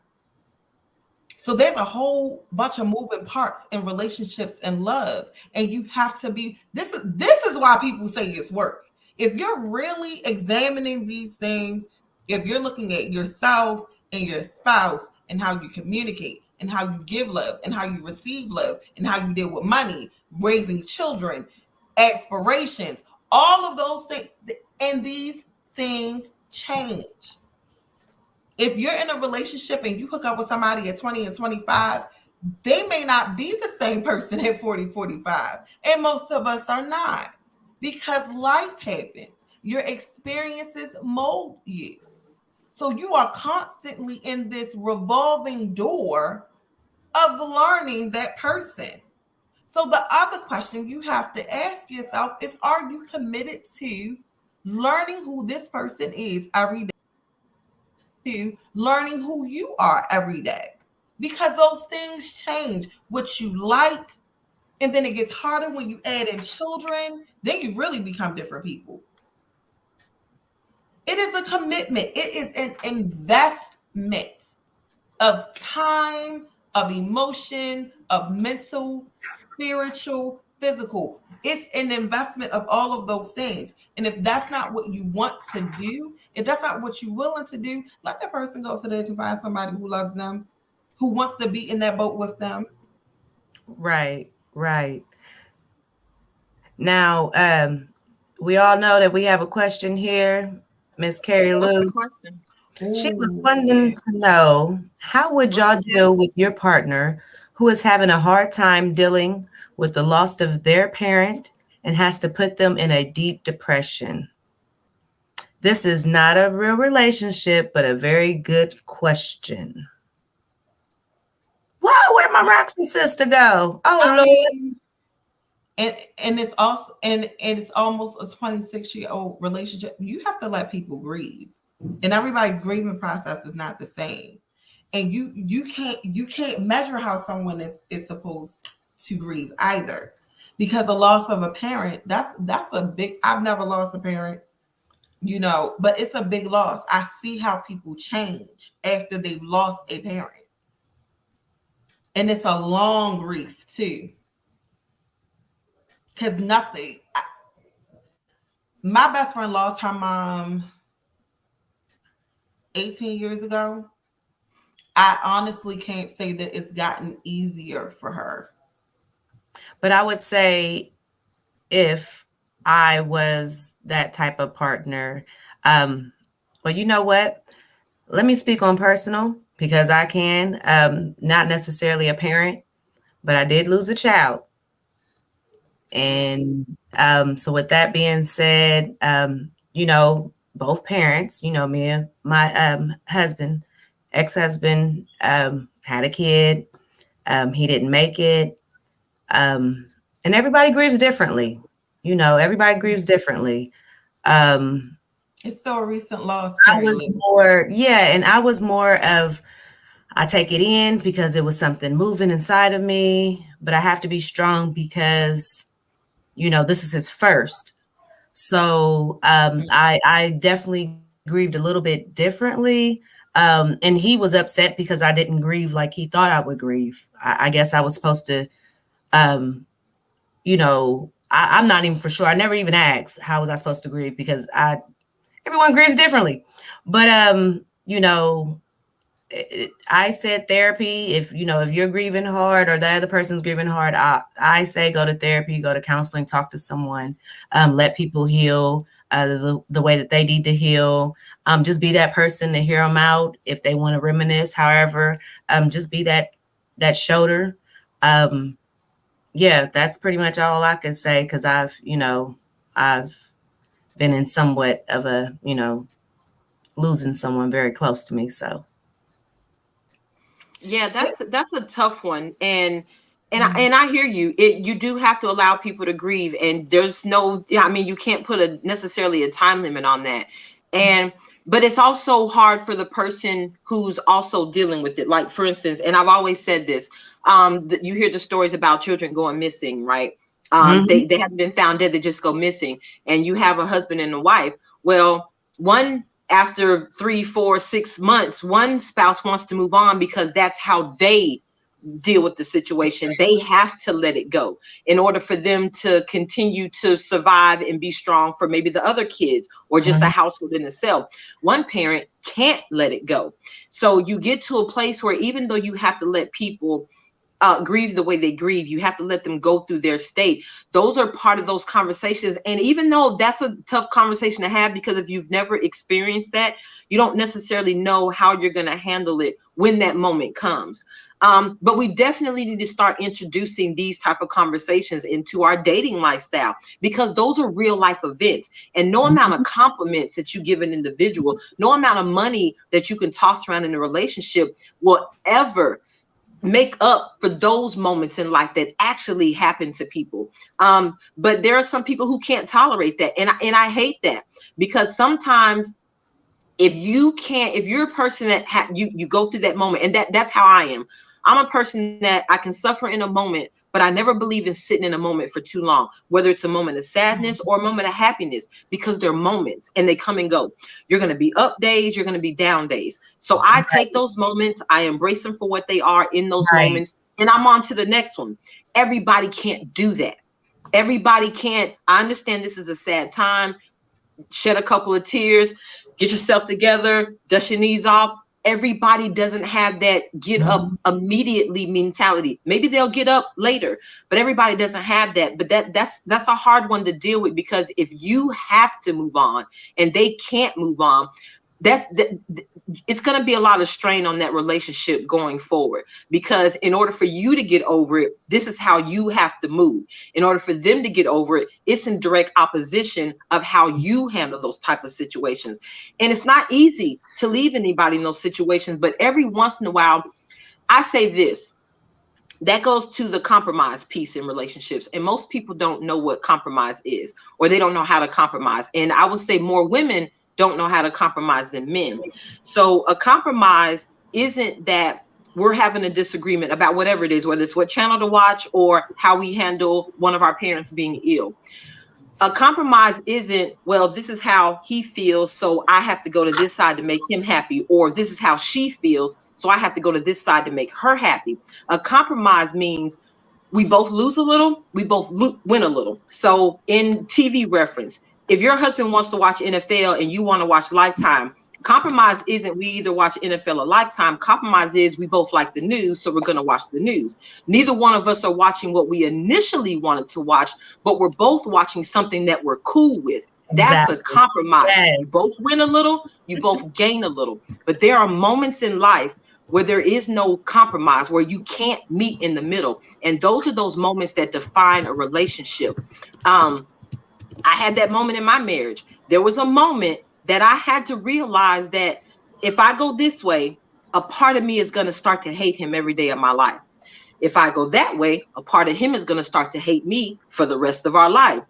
So there's a whole bunch of moving parts in relationships and love. And you have to be, this is why people say it's work. If you're really examining these things, if you're looking at yourself and your spouse and how you communicate and how you give love and how you receive love and how you deal with money, raising children, aspirations, all of those things, and these things change. If you're in a relationship and you hook up with somebody at 20 and 25, they may not be the same person at 40, 45. And most of us are not, because life happens. Your experiences mold you. So you are constantly in this revolving door of learning that person. So the other question you have to ask yourself is, are you committed to learning who this person is every day? To learning who you are every day, because those things change what you like, and then it gets harder when you add in children. Then you really become different people. It is a commitment, it is an investment of time, of emotion, of mental, spiritual, physical. It's an investment of all of those things. And if that's not what you want to do, if that's not what you're willing to do, let that person go so they can find somebody who loves them, who wants to be in that boat with them. Right, right. Now, we all know that we have a question here, Miss Carrie What's the Lou. question? She was Ooh, wanting yeah. to know, how would y'all deal with your partner who is having a hard time dealing with the loss of their parent and has to put them in a deep depression? This is not a real relationship, but a very good question. Whoa, where'd my Roxy sister go? Oh I Lord. mean, and it's also and it's almost a 26-year-old relationship. You have to let people grieve, and everybody's grieving process is not the same. And you can't measure how someone is supposed to grieve either, because the loss of a parent, that's a big, I've never lost a parent, but it's a big loss. I see how people change after they've lost a parent, and it's a long grief too, because my best friend lost her mom 18 years ago. I honestly can't say that it's gotten easier for her. But I would say, if I was that type of partner, well, you know what? Let me speak on personal, because I can, not necessarily a parent, but I did lose a child. And so with that being said, both parents, me and my husband, ex-husband, had a kid. He didn't make it. And everybody grieves differently. Everybody grieves differently. It's still a recent loss, I Carrie was Lou. more, yeah, and I was more of, I take it in because it was something moving inside of me, but I have to be strong because, this is his first. So I definitely grieved a little bit differently. And he was upset because I didn't grieve like he thought I would grieve. I guess I was supposed to, I'm not even for sure. I never even asked how was I supposed to grieve, because everyone grieves differently. But I said therapy. If you're grieving hard or the other person's grieving hard, I say go to therapy, go to counseling, talk to someone, let people heal the way that they need to heal. Just be that person to hear them out if they want to reminisce. However, just be that shoulder. Yeah, that's pretty much all I can say, because I've been in somewhat of a losing someone very close to me. So. Yeah, that's a tough one, Mhm. and I hear you. You do have to allow people to grieve, and there's no, yeah, I mean, you can't put a necessarily a time limit on that, and but it's also hard for the person who's also dealing with it. Like, for instance, and I've always said this, you hear the stories about children going missing, right? Mhm. They haven't been found dead; they just go missing, and you have a husband and a wife. Well, one after 3, 4, 6 months, one spouse wants to move on because that's how they deal with the situation. They have to let it go in order for them to continue to survive and be strong for maybe the other kids or just a household in itself. One parent can't let it go. So you get to a place where even though you have to let people grieve the way they grieve, you have to let them go through their state. Those are part of those conversations. And even though that's a tough conversation to have, because if you've never experienced that, you don't necessarily know how you're going to handle it when that moment comes. But we definitely need to start introducing these type of conversations into our dating lifestyle, because those are real life events. And no amount of compliments that you give an individual, no amount of money that you can toss around in a relationship will ever make up for those moments in life that actually happen to people. But there are some people who can't tolerate that. And I hate that, because sometimes if you're a person that you go through that moment, and that's how I am. I'm a person that I can suffer in a moment, but I never believe in sitting in a moment for too long, whether it's a moment of sadness or a moment of happiness, because they're moments and they come and go. You're going to be up days, you're going to be down days. So I take those moments, I embrace them for what they are in those moments, and I'm on to the next one. Everybody can't do that. Everybody can't. I understand this is a sad time. Shed a couple of tears, get yourself together, dust your knees off. Everybody doesn't have that get up immediately mentality. Maybe they'll get up later, but everybody doesn't have that. But that's a hard one to deal with, because if you have to move on and they can't move on, it's going to be a lot of strain on that relationship going forward, because in order for you to get over it, this is how you have to move. In order for them to get over it, it's in direct opposition of how you handle those type of situations. And it's not easy to leave anybody in those situations, but every once in a while, I say this, that goes to the compromise piece in relationships. And most people don't know what compromise is, or they don't know how to compromise. And I would say more women don't know how to compromise than men. So a compromise isn't that we're having a disagreement about whatever it is, whether it's what channel to watch or how we handle one of our parents being ill. A compromise isn't, well, this is how he feels, so I have to go to this side to make him happy, or this is how she feels, so I have to go to this side to make her happy. A compromise means we both lose a little, we both win a little. So in TV reference, if your husband wants to watch NFL and you want to watch Lifetime, compromise isn't we either watch NFL or Lifetime. Compromise is we both like the news, so we're going to watch the news. Neither one of us are watching what we initially wanted to watch, but we're both watching something that we're cool with. That's a compromise. Yes. You both win a little, you both gain a little. But there are moments in life where there is no compromise, where you can't meet in the middle. And those are those moments that define a relationship. I had that moment in my marriage. There was a moment that I had to realize that if I go this way, a part of me is going to start to hate him every day of my life. If I go that way, a part of him is going to start to hate me for the rest of our life.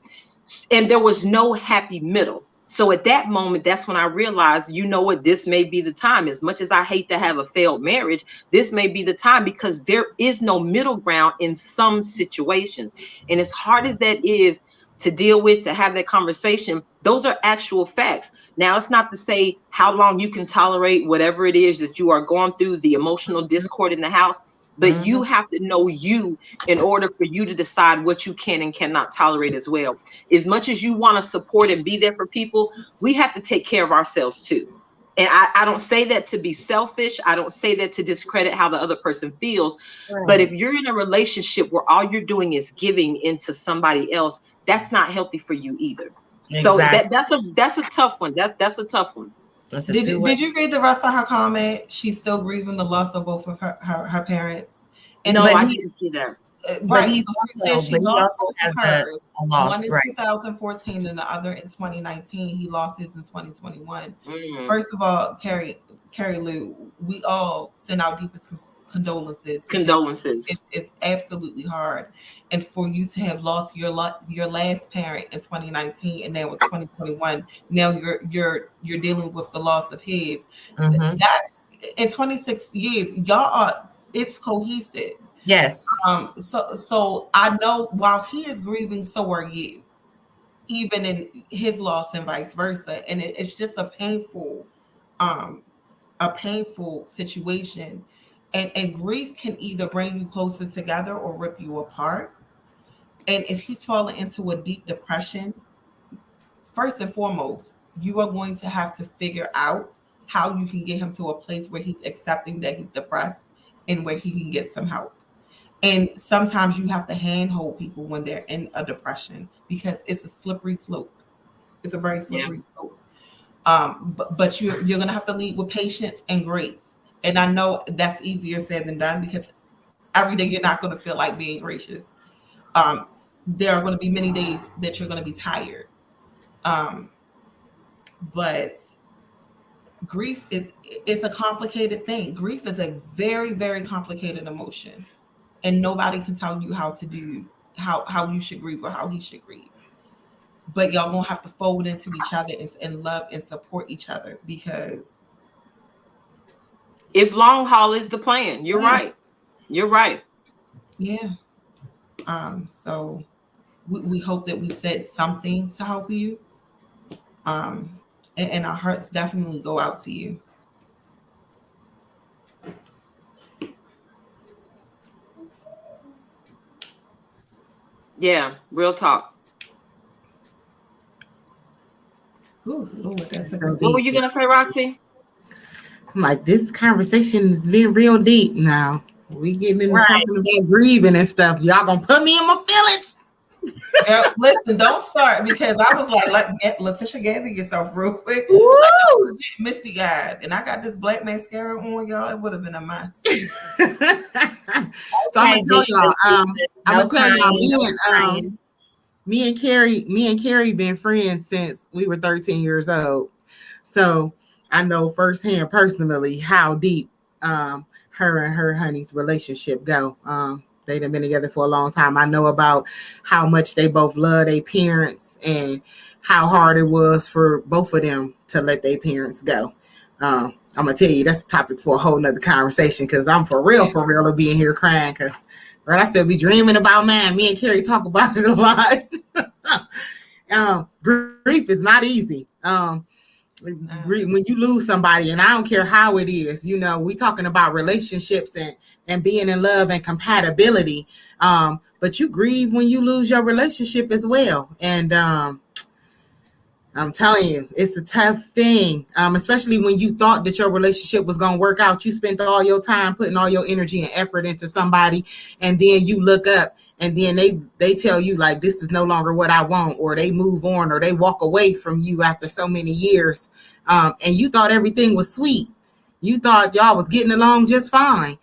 And there was no happy middle. So at that moment, that's when I realized, you know what, this may be the time. As much as I hate to have a failed marriage, this may be the time, because there is no middle ground in some situations. And as hard as that is to deal with, to have that conversation, those are actual facts. Now, it's not to say how long you can tolerate whatever it is that you are going through, the emotional discord in the house, but you have to know you in order for you to decide what you can and cannot tolerate as well. As much as you want to support and be there for people, we have to take care of ourselves too. And I don't say that to be selfish. I don't say that to discredit how the other person feels. Right. But if you're in a relationship where all you're doing is giving into somebody else, that's not healthy for you either. Exactly. So that's a tough one. That's a tough one. Did you read the rest of her comment? She's still grieving the loss of both of her parents. And no, I didn't see that. Right. He also has a loss, one in 2014 and the other in 2019. He lost his in 2021. First of all, Carrie Lou, we all send our deepest condolences. It's absolutely hard. And for you to have lost your last parent in 2019 and now it's 2021, now you're dealing with the loss of his. That's in 26 years, it's cohesive. Yes. So I know while he is grieving, so are you, even in his loss and vice versa. And it's just a painful a painful situation. And grief can either bring you closer together or rip you apart. And if he's falling into a deep depression, first and foremost, you are going to have to figure out how you can get him to a place where he's accepting that he's depressed and where he can get some help. And sometimes you have to handhold people when they're in a depression because it's a slippery slope. It's a very slippery slope. But you're gonna have to lead with patience and grace. And I know that's easier said than done because every day you're not gonna feel like being gracious. There are going to be many days that you're going to be tired. But grief it's a complicated thing. Grief is a very, very complicated emotion. And nobody can tell you how to do how you should grieve or how he should grieve. But y'all gonna have to fold into each other and love and support each other because if long haul is the plan, you're right. You're right. Yeah. So we hope that we've said something to help you. And our hearts definitely go out to you. Yeah, real talk. Ooh, Lord, that's what were you gonna say, Roxy? I'm like, this conversation is being real deep now. We getting into talking about grieving and stuff. Y'all gonna put me in my feelings. Listen, don't start because I was like Letitia, gather yourself real quick. Woo! Misty eyed, and I got this black mascara on, y'all. It would have been a mess. So I'm gonna tell y'all, me and Carrie been friends since we were 13 years old. So I know firsthand personally how deep her and her honey's relationship go. They've been together for a long time. I know about how much they both love their parents and how hard it was for both of them to let their parents go. I'm gonna tell you that's a topic for a whole nother conversation because I'm for real to be in here crying because I still be dreaming about man. Me and Carrie talk about it a lot. Grief is not easy. When you lose somebody, and I don't care how it is, we talking about relationships and being in love and compatibility. But you grieve when you lose your relationship as well. And I'm telling you, it's a tough thing, especially when you thought that your relationship was going to work out. You spent all your time putting all your energy and effort into somebody, and then you look up and then they tell you like, this is no longer what I want, or they move on, or they walk away from you after so many years. And you thought everything was sweet. You thought y'all was getting along just fine,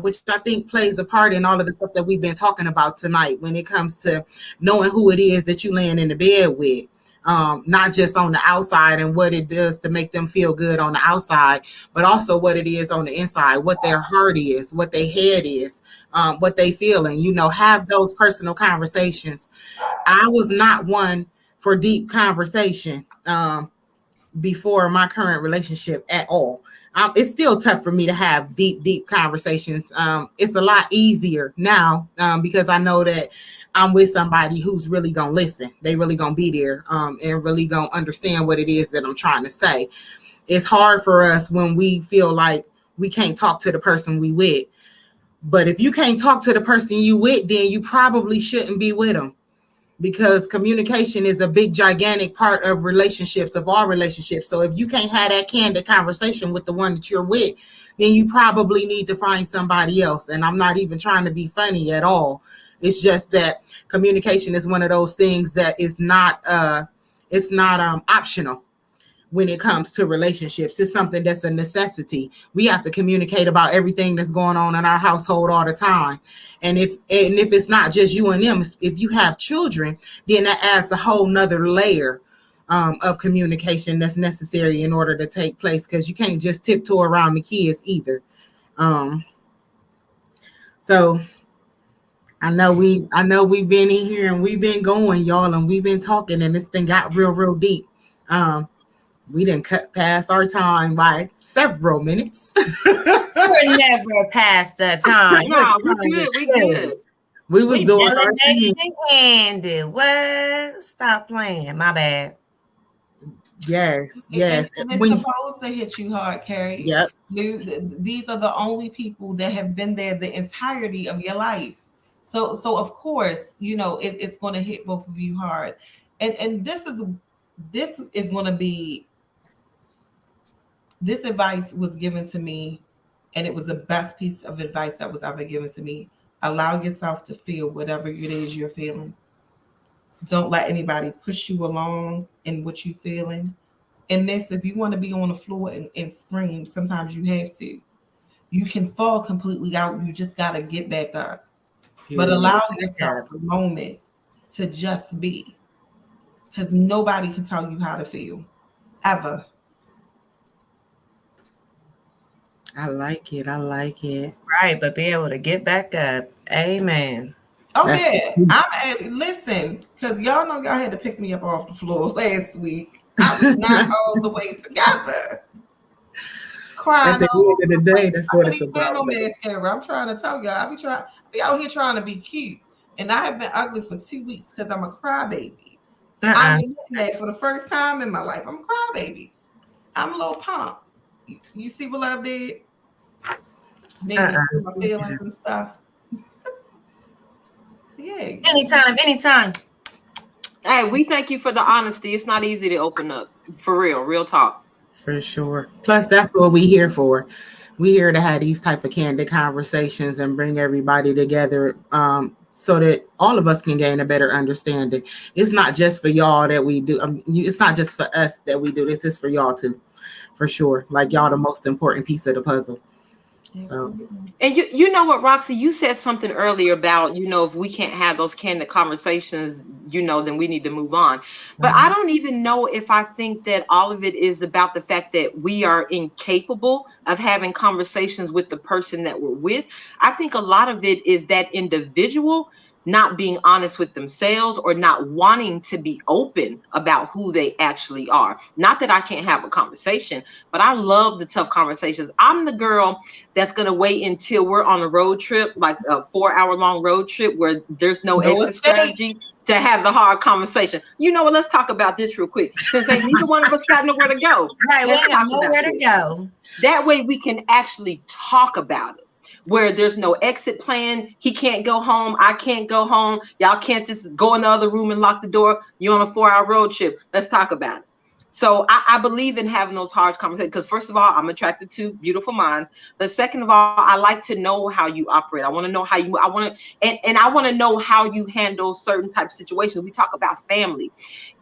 which I think plays a part in all of the stuff that we've been talking about tonight when it comes to knowing who it is that you laying in the bed with. Not just on the outside and what it does to make them feel good on the outside, but also what it is on the inside, what their heart is, what their head is, what they feeling, have those personal conversations. I was not one for deep conversation before my current relationship at all. It's still tough for me to have deep conversations. It's a lot easier now because I know that I'm with somebody who's really going to listen. They really going to be there and really going to understand what it is that I'm trying to say. It's hard for us when we feel like we can't talk to the person we with. But if you can't talk to the person you with, then you probably shouldn't be with them, because communication is a big, gigantic part of relationships, of all relationships. So if you can't have that candid conversation with the one that you're with, then you probably need to find somebody else. And I'm not even trying to be funny at all. It's just that communication is one of those things that is not optional when it comes to relationships. It's something that's a necessity. We have to communicate about everything that's going on in our household all the time. And if it's not just you and them, if you have children, then that adds a whole nother layer of communication that's necessary in order to take place, because you can't just tiptoe around the kids either. So I know we've been in here and we've been going, y'all, and we've been talking, and this thing got real deep. We didn't cut past our time by several minutes. We're never past the time. No, we good. We was doing our thing. Candid. What? Stop playing. My bad. Yes, And, yes. and it's supposed to hit you hard, Carrie. Yep. These are the only people that have been there the entirety of your life. So of course, it's going to hit both of you hard. And this is going to be this advice was given to me, and it was the best piece of advice that was ever given to me. Allow yourself to feel whatever it is you're feeling. Don't let anybody push you along in what you're feeling. And this, if you want to be on the floor and scream, sometimes you have to. You can fall completely out. You just got to get back up. But allow yourself the moment to just be. Because nobody can tell you how to feel. Ever. I like it. I like it. Right, but be able to get back up. Amen. Oh, yeah. Listen, because y'all know y'all had to pick me up off the floor last week. I was not all the way together. Crying at the end of the day, that's what it's about. No mascara. I'm trying to tell y'all, I be out here trying to be cute, and I have been ugly for 2 weeks because I'm a crybaby. I'm admitting that for the first time in my life. I'm a crybaby. I'm a little pumped. You see what love did? Made me feel my feelings and stuff. Yeah. Anytime. Hey, we thank you for the honesty. It's not easy to open up. For real talk. For sure. Plus, that's what we here for. We here to have these type of candid conversations and bring everybody together, so that all of us can gain a better understanding. It's not just for y'all that we do. It's not just for us that we do this. It's for y'all too, for sure. Like y'all, the most important piece of the puzzle. So, and you know what, Roxy, you said something earlier about, if we can't have those candid conversations, then we need to move on. But I don't even know if I think that all of it is about the fact that we are incapable of having conversations with the person that we're with. I think a lot of it is that individual not being honest with themselves or not wanting to be open about who they actually are. Not that I can't have a conversation, but I love the tough conversations. I'm the girl that's going to wait until we're on a road trip, like a 4-hour-long road trip where there's no exit strategy to have the hard conversation. You know what? Let's talk about this real quick. Since neither one of us got nowhere to go. Right, we got nowhere to go. That way we can actually talk about it. Where there's no exit plan. He can't go home. I can't go home. Y'all can't just go in the other room and lock the door. You're on a 4-hour road trip. Let's talk about it. So I believe in having those hard conversations because first of all, I'm attracted to beautiful minds. But second of all, I like to know how you operate. I want to know how you, I want to, and I want to know how you handle certain type of situations. We talk about family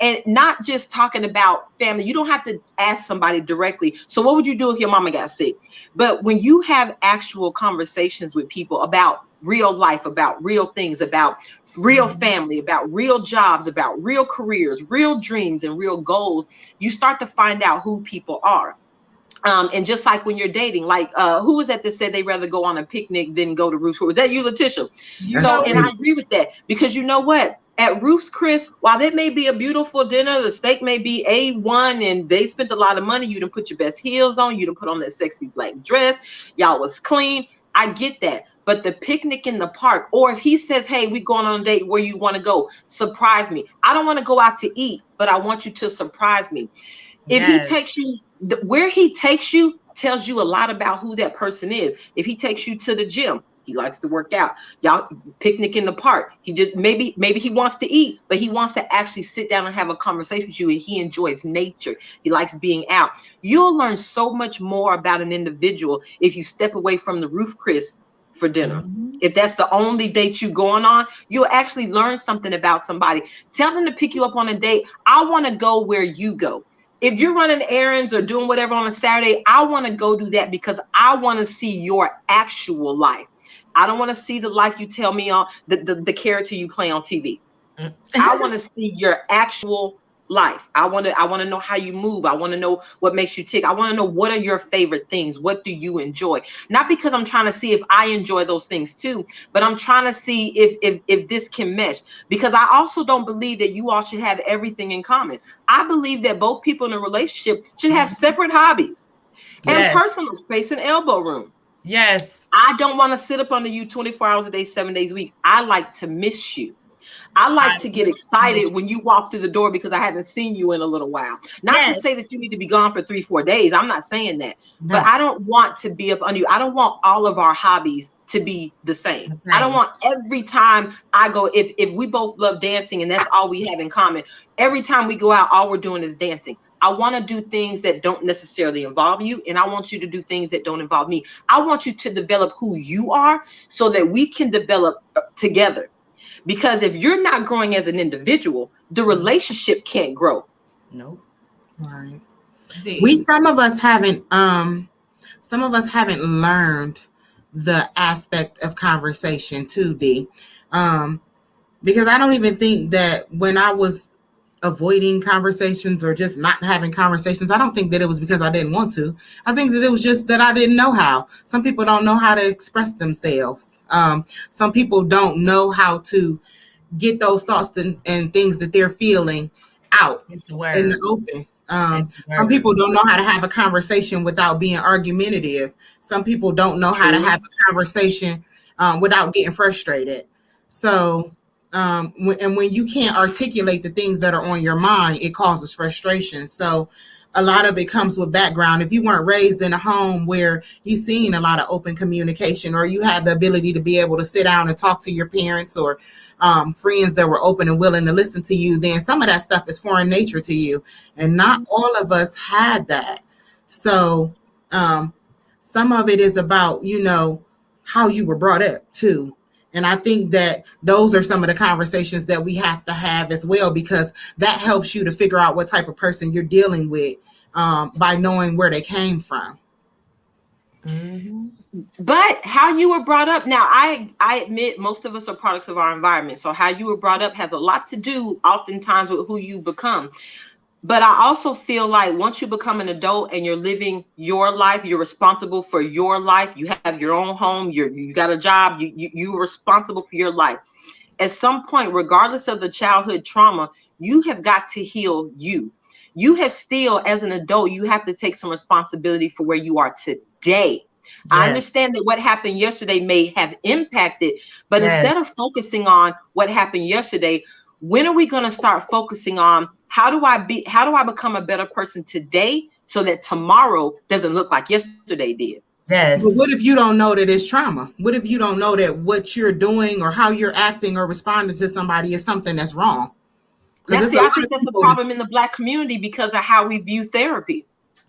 and not just talking about family. You don't have to ask somebody directly. So what would you do if your mama got sick? But when you have actual conversations with people about real life, about real things, about real family, about real jobs, about real careers, real dreams, and real goals, you start to find out who people are. And just like when you're dating, like who was that said they'd rather go on a picnic than go to Ruth's? Was that you, Letitia? And I agree with that because you know what? At Ruth's Chris, while it may be a beautiful dinner, the steak may be A1 and they spent a lot of money. You done put your best heels on. You done put on that sexy black dress. Y'all was clean. I get that. But the picnic in the park, or if he says, hey, we're going on a date, where you want to go? Surprise me. I don't want to go out to eat, but I want you to surprise me. If he takes you, where he takes you tells you a lot about who that person is. If he takes you to the gym, he likes to work out. Y'all picnic in the park. He just maybe he wants to eat, but he wants to actually sit down and have a conversation with you, and he enjoys nature. He likes being out. You'll learn so much more about an individual if you step away from the roof, Chris, for dinner. If that's the only date you going on, you'll actually learn something about somebody. Tell them to pick you up on a date. I want to go where you go. If you're running errands or doing whatever on a Saturday, I want to go do that because I want to see your actual life. I don't want to see the life you tell me on the character you play on TV. I want to see your actual life. I want to know how you move. I want to know what makes you tick. I want to know what are your favorite things. What do you enjoy? Not because I'm trying to see if I enjoy those things too, but I'm trying to see if this can mesh. Because I also don't believe that you all should have everything in common. I believe that both people in a relationship should have separate hobbies and personal space and elbow room. Yes. I don't want to sit up under you 24 hours a day, 7 days a week. I like to miss you. I like to get excited when you walk through the door because I haven't seen you in a little while. Not to Yes. say that you need to be gone for 3-4 days. I'm not saying that, but No. I don't want to be up on you. I don't want all of our hobbies to be the same. The I don't same. want every time I go, if we both love dancing and that's all we have in common, every time we go out, all we're doing is dancing. I want to do things that don't necessarily involve you, and I want you to do things that don't involve me. I want you to develop who you are so that we can develop together. Because if you're not growing as an individual, the relationship can't grow. Nope. Right. D. Some of us haven't learned the aspect of conversation too, D. Because I don't even think that when I was avoiding conversations or just not having conversations, I don't think that it was because I didn't want to. I think that it was just that I didn't know how. Some people don't know how to express themselves. Some people don't know how to get those thoughts and things that they're feeling out It's in words. the open. It's Some words. people don't know how to have a conversation without being argumentative. Some people don't know how to True. have a conversation without getting frustrated. So, and when you can't articulate the things that are on your mind, it causes frustration. So, a lot of it comes with background. If you weren't raised in a home where you've seen a lot of open communication, or you had the ability to be able to sit down and talk to your parents or friends that were open and willing to listen to you, then some of that stuff is foreign nature to you. And not all of us had that. So some of it is about, how you were brought up too. And I think that those are some of the conversations that we have to have as well, because that helps you to figure out what type of person you're dealing with by knowing where they came from. Mm-hmm. But how you were brought up, now I admit most of us are products of our environment. So how you were brought up has a lot to do oftentimes with who you become. But I also feel like once you become an adult and you're living your life, you're responsible for your life. You have your own home. You got a job. You're responsible for your life. At some point, regardless of the childhood trauma, you have got to heal you. You have still, as an adult, you have to take some responsibility for where you are today. I Yes. understand that what happened yesterday may have impacted, but Yes. instead of focusing on what happened yesterday, when are we going to start focusing on how do I become a better person today so that tomorrow doesn't look like yesterday did? But Yes. what if you don't know that it's trauma? What if you don't know that what you're doing or how you're acting or responding to somebody is something that's wrong? Because Now, it's see, a I lot think of that's a people. problem in the Black community because of how we view therapy.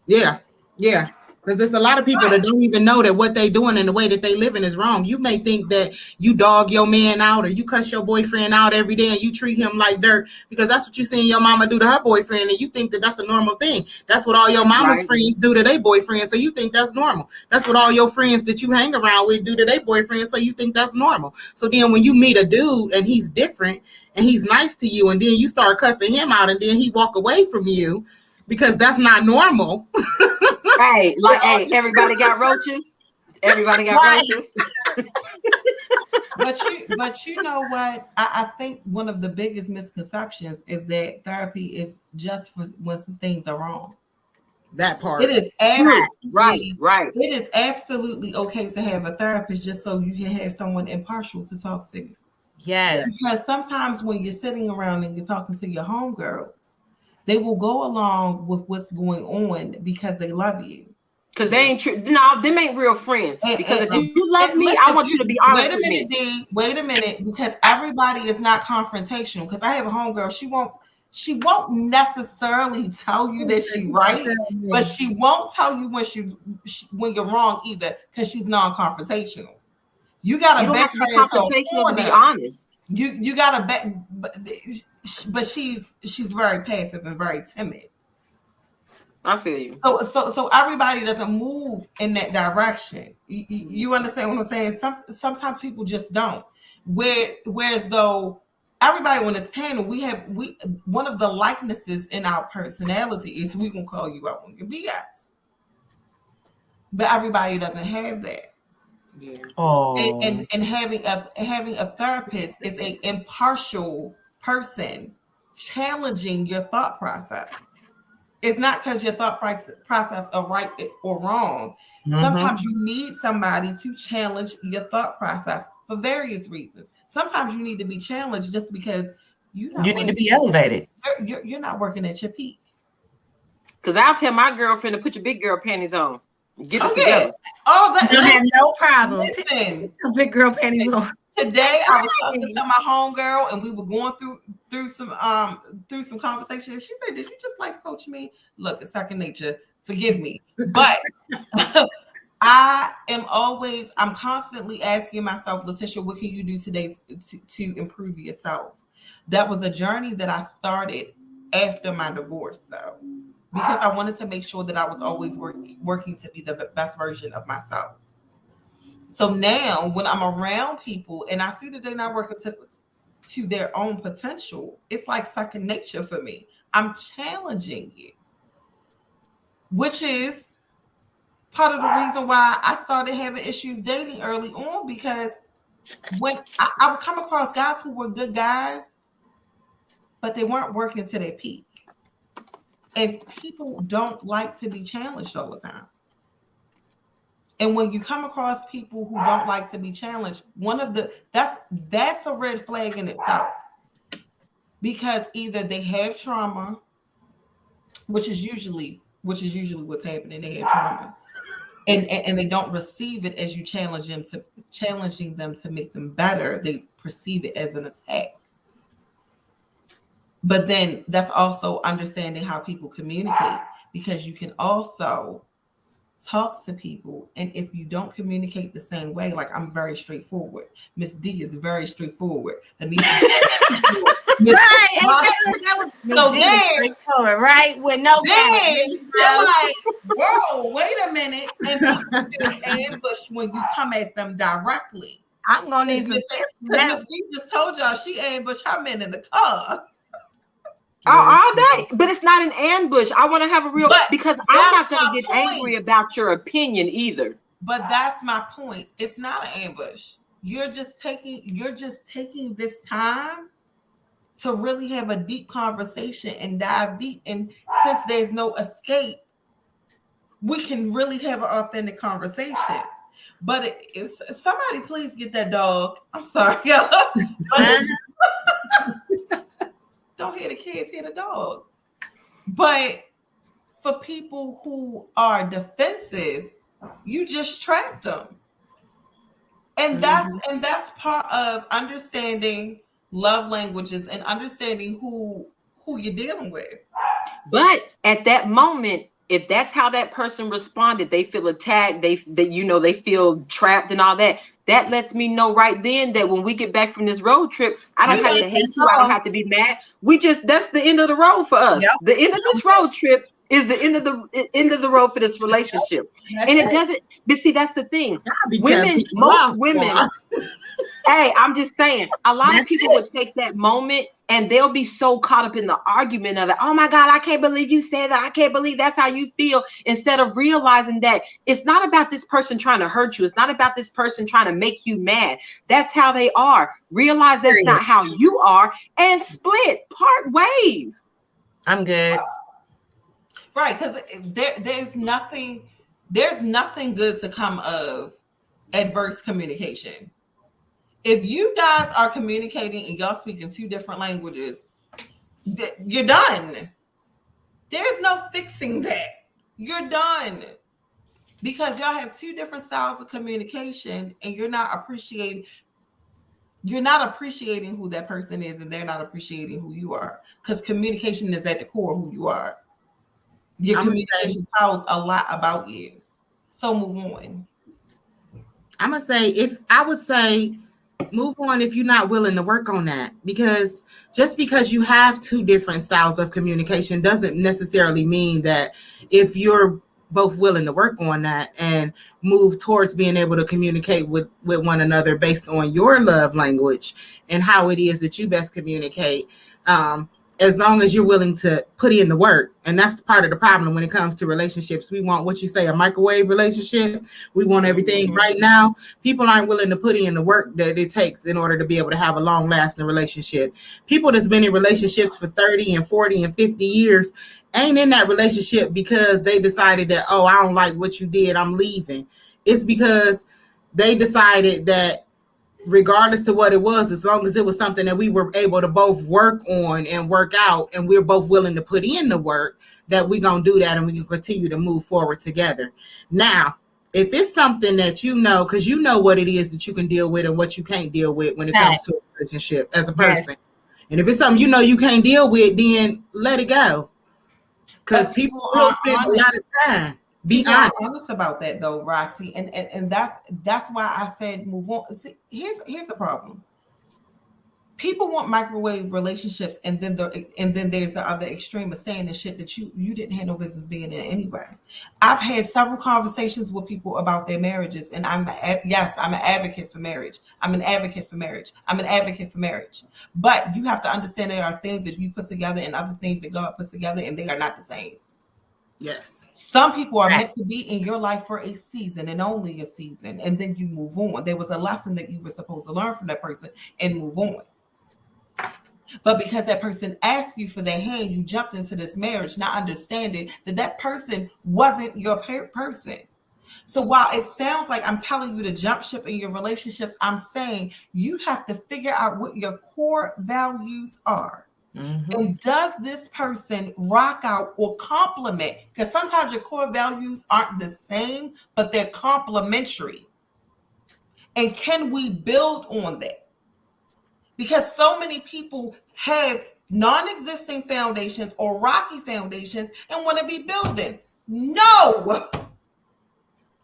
Yeah, yeah. Because there's a lot of people that Right. don't even know that what they doing and the way that they living is wrong. You may think that you dog your man out or you cuss your boyfriend out every day and you treat him like dirt because that's what you seen your mama do to her boyfriend, and you think that that's a normal thing. That's what all your mama's Right. friends do to their boyfriend, so you think that's normal. That's what all your friends that you hang around with do to their boyfriend, so you think that's normal. So then when you meet a dude and he's different and he's nice to you, and then you start cussing him out, and then he walk away from you because that's not normal. Hey, You like, hey, know? everybody got roaches. Everybody got Right. roaches. But you know what? I think one of the biggest misconceptions is that therapy is just for when some things are wrong. That It part. is True. Right. absolutely Right. it is absolutely okay to have a therapist just so you can have someone impartial to talk to. Yes. Because sometimes when you're sitting around and you're talking to your homegirls, they will go along with what's going on because they love you. Because they Yeah. ain't true. No, them ain't real friends. Because if you love me, I Listen, want you to be honest wait a with me. minute, D. Wait a minute, because everybody is not confrontational. Because I have a homegirl, she won't necessarily tell you that she's right, but she won't tell you when when you're wrong either, because she's non-confrontational. You You gotta don't have back to be her into a confrontational to be corner. honest. You gotta back, but she's very passive and very timid. I feel you. So everybody doesn't move in that direction. You understand what I'm saying? Sometimes people just don't. Whereas though everybody on this panel, we one of the likenesses in our personality is we can call you out on your BS, but everybody doesn't have that. Yeah. Oh. And having a therapist is a impartial person challenging your thought process. It's not because your thought process are right or wrong. Mm-hmm. Sometimes you need somebody to challenge your thought process for various reasons. sometimes you need to be challenged just because you need to be elevated. You're not working at your peak. Because I'll tell my girlfriend to put your big girl panties on. Get it yeah. together. Oh, you have no problem. Listen, big girl panties on. Today I was talking to my homegirl and we were going through some conversation. She said, "Did you just life coach me?" Look, it's second nature. Forgive me, but I'm constantly asking myself, Letitia, what can you do today to improve yourself? That was a journey that I started after my divorce, though, because I wanted to make sure that I was always working to be the best version of myself. So now when I'm around people and I see that they're not working to their own potential, it's like second nature for me. I'm challenging you, which is part of the reason why I started having issues dating early on, because when I would come across guys who were good guys, but they weren't working to their peak. And people don't like to be challenged all the time. And when you come across people who don't like to be challenged, that's a red flag in itself. Because either they have trauma, which is usually what's happening. They have trauma. And they don't receive it as you challenging them to make them better. They perceive it as an attack. But then that's also understanding how people communicate, because you can also talk to people, and if you don't communicate the same way, like I'm very straightforward. Miss D is very straightforward. Anita, right? That was so straightforward, right? With no. Then they're like, "Whoa, wait a minute!" And people ambush when you come at them directly. I'm gonna need some. Miss D just told y'all she ambushed her men in the car. All day, but it's not an ambush. I want to have a real, because I'm not going to get angry about your opinion either. But that's my point. It's not an ambush. You're just taking this time to really have a deep conversation and dive deep. And since there's no escape, we can really have an authentic conversation. But somebody please get that dog. I'm sorry, y'all. Don't hear the kids, hear the dog. But for people who are defensive, you just trapped them. And that's part of understanding love languages and understanding who you're dealing with. But at that moment, if that's how that person responded, they feel attacked, they feel trapped and all that. That lets me know right then that when we get back from this road trip, I don't have to hate you. I don't have to be mad. That's the end of the road for us. Yep. The end of this road trip is the end of the road for this relationship. And it doesn't, but see, that's the thing. Most women, hey, I'm just saying, a lot of people would take that moment and they'll be so caught up in the argument of it. Oh my God, I can't believe you said that. I can't believe that's how you feel. Instead of realizing that it's not about this person trying to hurt you. It's not about this person trying to make you mad. That's how they are. Realize that's not how you are and part ways. I'm good. Right, because there's nothing good to come of adverse communication. If you guys are communicating and y'all speaking two different languages, you're done. There's no fixing that. You're done. Because y'all have two different styles of communication and you're not appreciating who that person is, and they're not appreciating who you are. Because communication is at the core of who you are. Your communication tells a lot about you. So move on. I'm going to say, move on if you're not willing to work on that, because just because you have two different styles of communication doesn't necessarily mean that if you're both willing to work on that and move towards being able to communicate with one another based on your love language and how it is that you best communicate, as long as you're willing to put in the work. And that's part of the problem when it comes to relationships. We want, what you say, a microwave relationship. We want everything right now. People aren't willing to put in the work that it takes in order to be able to have a long lasting relationship. People that's been in relationships for 30 and 40 and 50 years ain't in that relationship because they decided that, oh, I don't like what you did, I'm leaving. It's because they decided that regardless to what it was, as long as it was something that we were able to both work on and work out, and we're both willing to put in the work, that we're going to do that and we can continue to move forward together. Now, if it's something that you know, because you know what it is that you can deal with and what you can't deal with when it comes to a relationship as a person. Yes. And if it's something you know you can't deal with, then let it go. Because people will spend a lot of time. Be honest about that, though, Roxy, and that's why I said move on. See, here's the problem. People want microwave relationships, and then there's the other extreme of saying the shit that you didn't have no business being in anyway. I've had several conversations with people about their marriages, and I'm an advocate for marriage. I'm an advocate for marriage. But you have to understand there are things that you put together and other things that God puts together, and they are not the same. Yes. Some people are meant to be in your life for a season and only a season, and then you move on. There was a lesson that you were supposed to learn from that person and move on. But because that person asked you for their hand, you jumped into this marriage, not understanding that person wasn't your person. So while it sounds like I'm telling you to jump ship in your relationships, I'm saying you have to figure out what your core values are. Mm-hmm. And does this person rock out or complement? Because sometimes your core values aren't the same, but they're complementary. And can we build on that? Because so many people have non-existing foundations or rocky foundations and want to be building. No!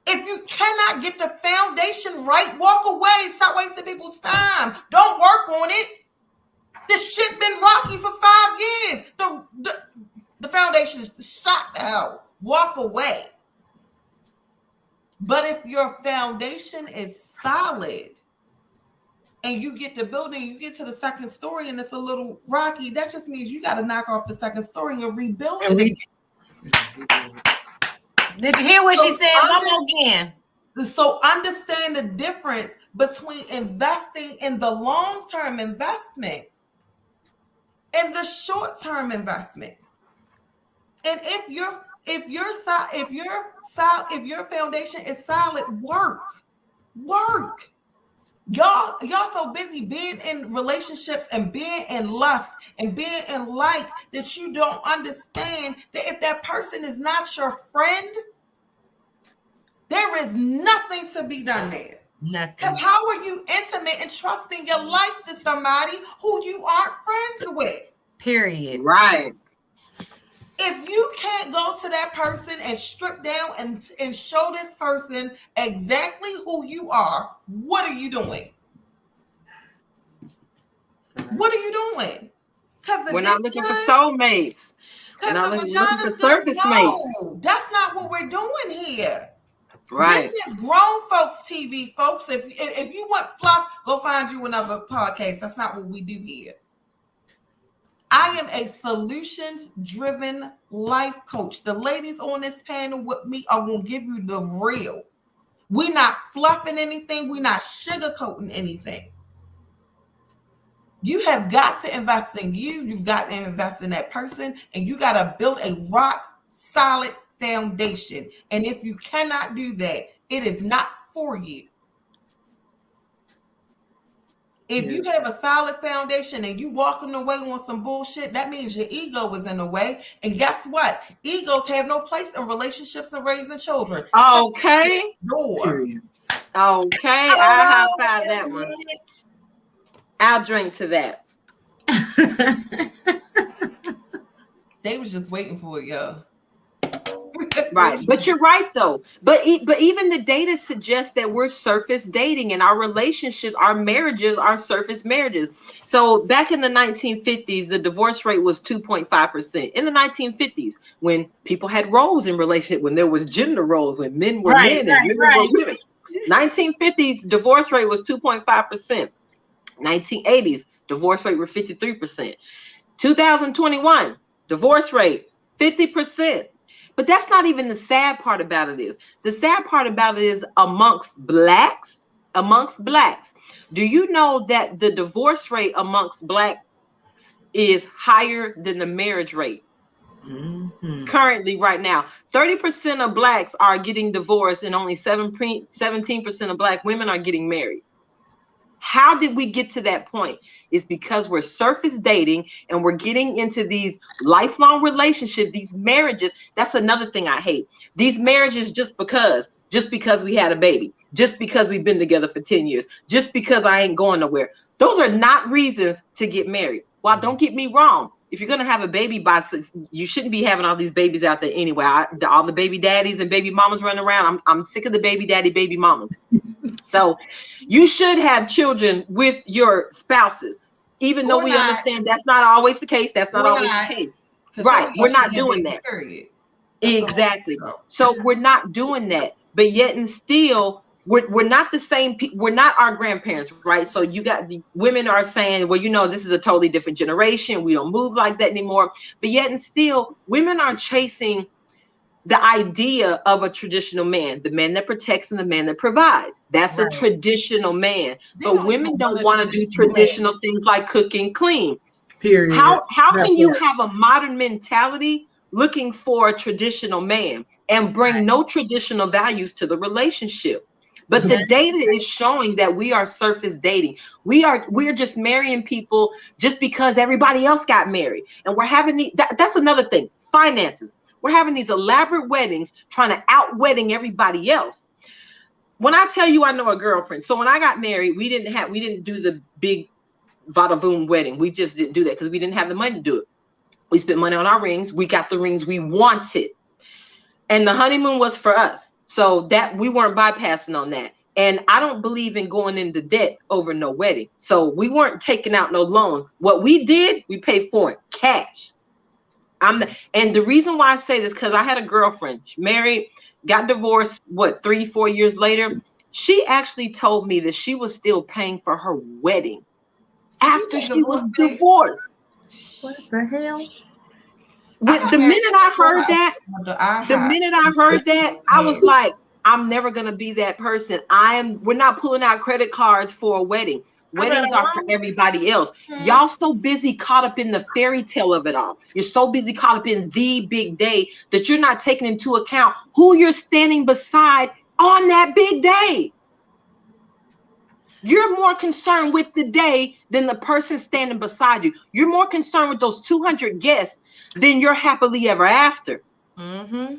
If you cannot get the foundation right, walk away. Stop wasting people's time. Don't work on it. This shit been rocky for 5 years. The foundation is shot out. Walk away. But if your foundation is solid and you get the building, you get to the second story and it's a little rocky, that just means you got to knock off the second story and rebuild it again. Did you hear what she said? One more again. So understand the difference between investing in the long-term investment and the short-term investment. And if your foundation is solid, work. Y'all so busy being in relationships and being in lust and being in like that you don't understand that if that person is not your friend, there is nothing to be done there. Nothing. Because how are you intimate and trusting your life to somebody who you aren't friends with? Period. Right. If you can't go to that person and strip down and show this person exactly who you are, what are you doing? What are you doing? Because we're not looking for soulmates. We're not looking for surface mates. That's not what we're doing here. Right. This is grown folks TV, folks. If you want fluff, go find you another podcast. That's not what we do here. I am a solutions-driven life coach. The ladies on this panel with me are going to give you the real. We're not fluffing anything. We're not sugarcoating anything. You have got to invest in you. You've got to invest in that person. And you got to build a rock-solid foundation. And if you cannot do that, it is not for you. If you have a solid foundation and you walking away on some bullshit, that means your ego is in the way. And guess what? Egos have no place in relationships and raising children. Okay. Okay. I high-five that one. I'll drink to that. They was just waiting for it, y'all. Right. But you're right, though. But even the data suggests that we're surface dating and our relationships, our marriages are surface marriages. So back in the 1950s, the divorce rate was 2.5%. In the 1950s, when people had roles in relationship, when there was gender roles, when men were men and women were women. 1950s, divorce rate was 2.5%. 1980s, divorce rate was 53%. 2021, divorce rate 50%. But that's not even the sad part about it is. The sad part about it is amongst blacks. Do you know that the divorce rate amongst blacks is higher than the marriage rate? Mm-hmm. Currently, right now, 30% of blacks are getting divorced and only 17% of black women are getting married. How did we get to that point? It's because we're surface dating and we're getting into these lifelong relationships, these marriages. That's another thing I hate. These marriages just because we had a baby, just because we've been together for 10 years, just because I ain't going nowhere. Those are not reasons to get married. Well, don't get me wrong. If you're going to have a baby you shouldn't be having all these babies out there anyway. All the baby daddies and baby mamas running around. I'm sick of the baby daddy, baby mamas. So you should have children with your spouses, even though we understand that's not always the case. That's not always the case. Right. We're not doing that. Exactly. So we're not doing that. But yet and still, we're not the same people. We're not our grandparents, right? So you got the women are saying, well, this is a totally different generation. We don't move like that anymore. But yet and still, women are chasing the idea of a traditional man, the man that protects and the man that provides. That's a traditional man. But women don't want to do traditional things like cook and clean. Period. How can you have a modern mentality looking for a traditional man and bring no traditional values to the relationship? But the data is showing that we are surface dating. We're just marrying people just because everybody else got married. And we're having that's another thing. Finances. We're having these elaborate weddings, trying to out-wedding everybody else. When I tell you I know a girlfriend, so when I got married, we didn't do the big vada-voom wedding. We just didn't do that because we didn't have the money to do it. We spent money on our rings. We got the rings we wanted. And the honeymoon was for us. So that we weren't bypassing on that. And I don't believe in going into debt over no wedding. So we weren't taking out no loans. What we did, we paid for it cash. And the reason why I say this, because I had a girlfriend, she married, got divorced, 3-4 years later. She actually told me that she was still paying for her wedding after she was divorced. What the hell? The minute I heard that, I was like, I'm never gonna be that person. We're not pulling out credit cards for a wedding. Weddings are for everybody else. Y'all so busy caught up in the fairy tale of it all. You're so busy caught up in the big day that you're not taking into account who you're standing beside on that big day. You're more concerned with the day than the person standing beside you. You're more concerned with those 200 guests than your happily ever after. Mm-hmm.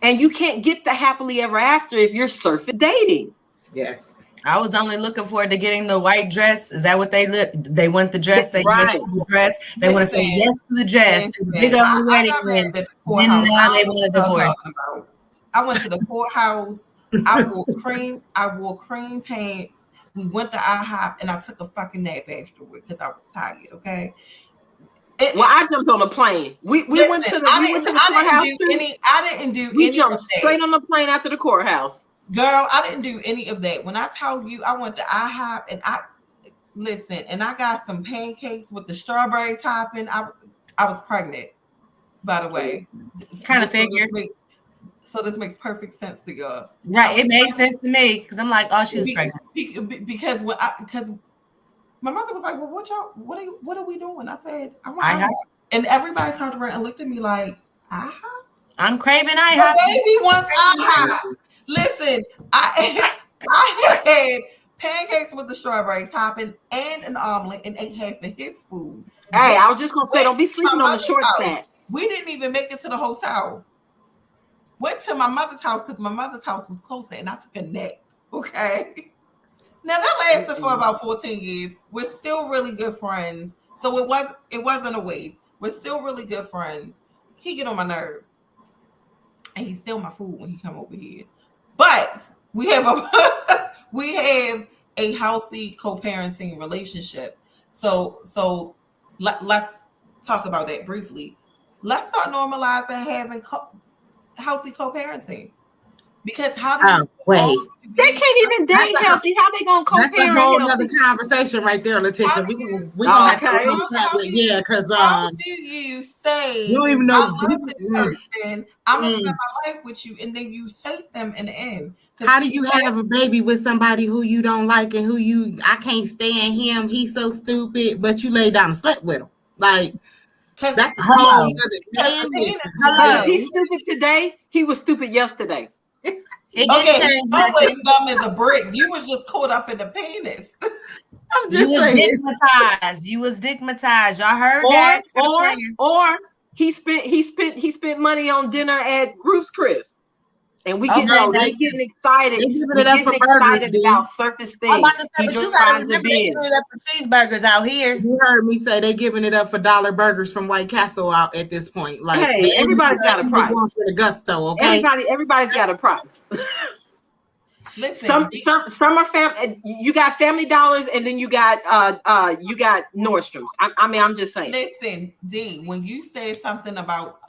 And you can't get the happily ever after if you're surface dating. Yes. I was only looking forward to getting the white dress. Is that what they look? They want the dress, say yes to the dress. They want to say yes to the dress, to the big old wedding. And then now they want a divorce. I went to the courthouse. I wore cream pants. We went to IHOP and I took a fucking nap afterwards because I was tired. Okay. I jumped on a plane. We went to the courthouse too. I didn't do. We jumped straight on the plane after the courthouse. Girl, I didn't do any of that. When I tell you, I went to IHOP and I got some pancakes with the strawberry topping. I was pregnant, by the way. Kind of figured. So this makes perfect sense to y'all. Right, it makes sense to me because I'm like, oh, she was pregnant. Because my mother was like, well, what are we doing? I said, I want IHOP. And everybody turned around and looked at me like, IHOP? I'm craving IHOP. My baby wants IHOP. Listen, I had pancakes with the strawberry topping and an omelet and ate half of his food. Hey, I was just gonna say, don't be sleeping on the short stack. We didn't even make it to the hotel. Went to my mother's house because my mother's house was closer, and I took a nap. Okay. Now that lasted for about 14 years. We're still really good friends, so it wasn't a waste. We're still really good friends. He get on my nerves, and he steal my food when he come over here. But we have a healthy co-parenting relationship. So let's talk about that briefly. Let's start normalizing having healthy co-parenting. Because how do they can't even date healthy? How they gonna co-parent? That's a whole other conversation right there, Letitia. We gonna have to because how do you say you don't even know I love this person, I'm gonna spend my life with you, and then you hate them in the end? How do you have a baby with somebody who you don't like and I can't stand him? He's so stupid, but you lay down and slept with him. Like that's the whole other. He's stupid today. He was stupid yesterday. It didn't change. Always dumb as a brick. You was just caught up in the penis. I'm You just was saying. stigmatized. You was stigmatized. Y'all heard that? Or he spent money on dinner at Ruth's Chris. And we getting excited. They giving We it up getting for burgers, excited about surface things. I'm about to say, He but you drives gotta the remember they Benz. giving it up for cheeseburgers out here. You heard me say they giving it up for dollar burgers from White Castle out at this point. Like, Hey, everybody's got a they price. going for the gusto, okay? Everybody's got a price. Listen, some are family. You got Family Dollars, and then you got Nordstrom's. I'm just saying. Listen, D, when you said something about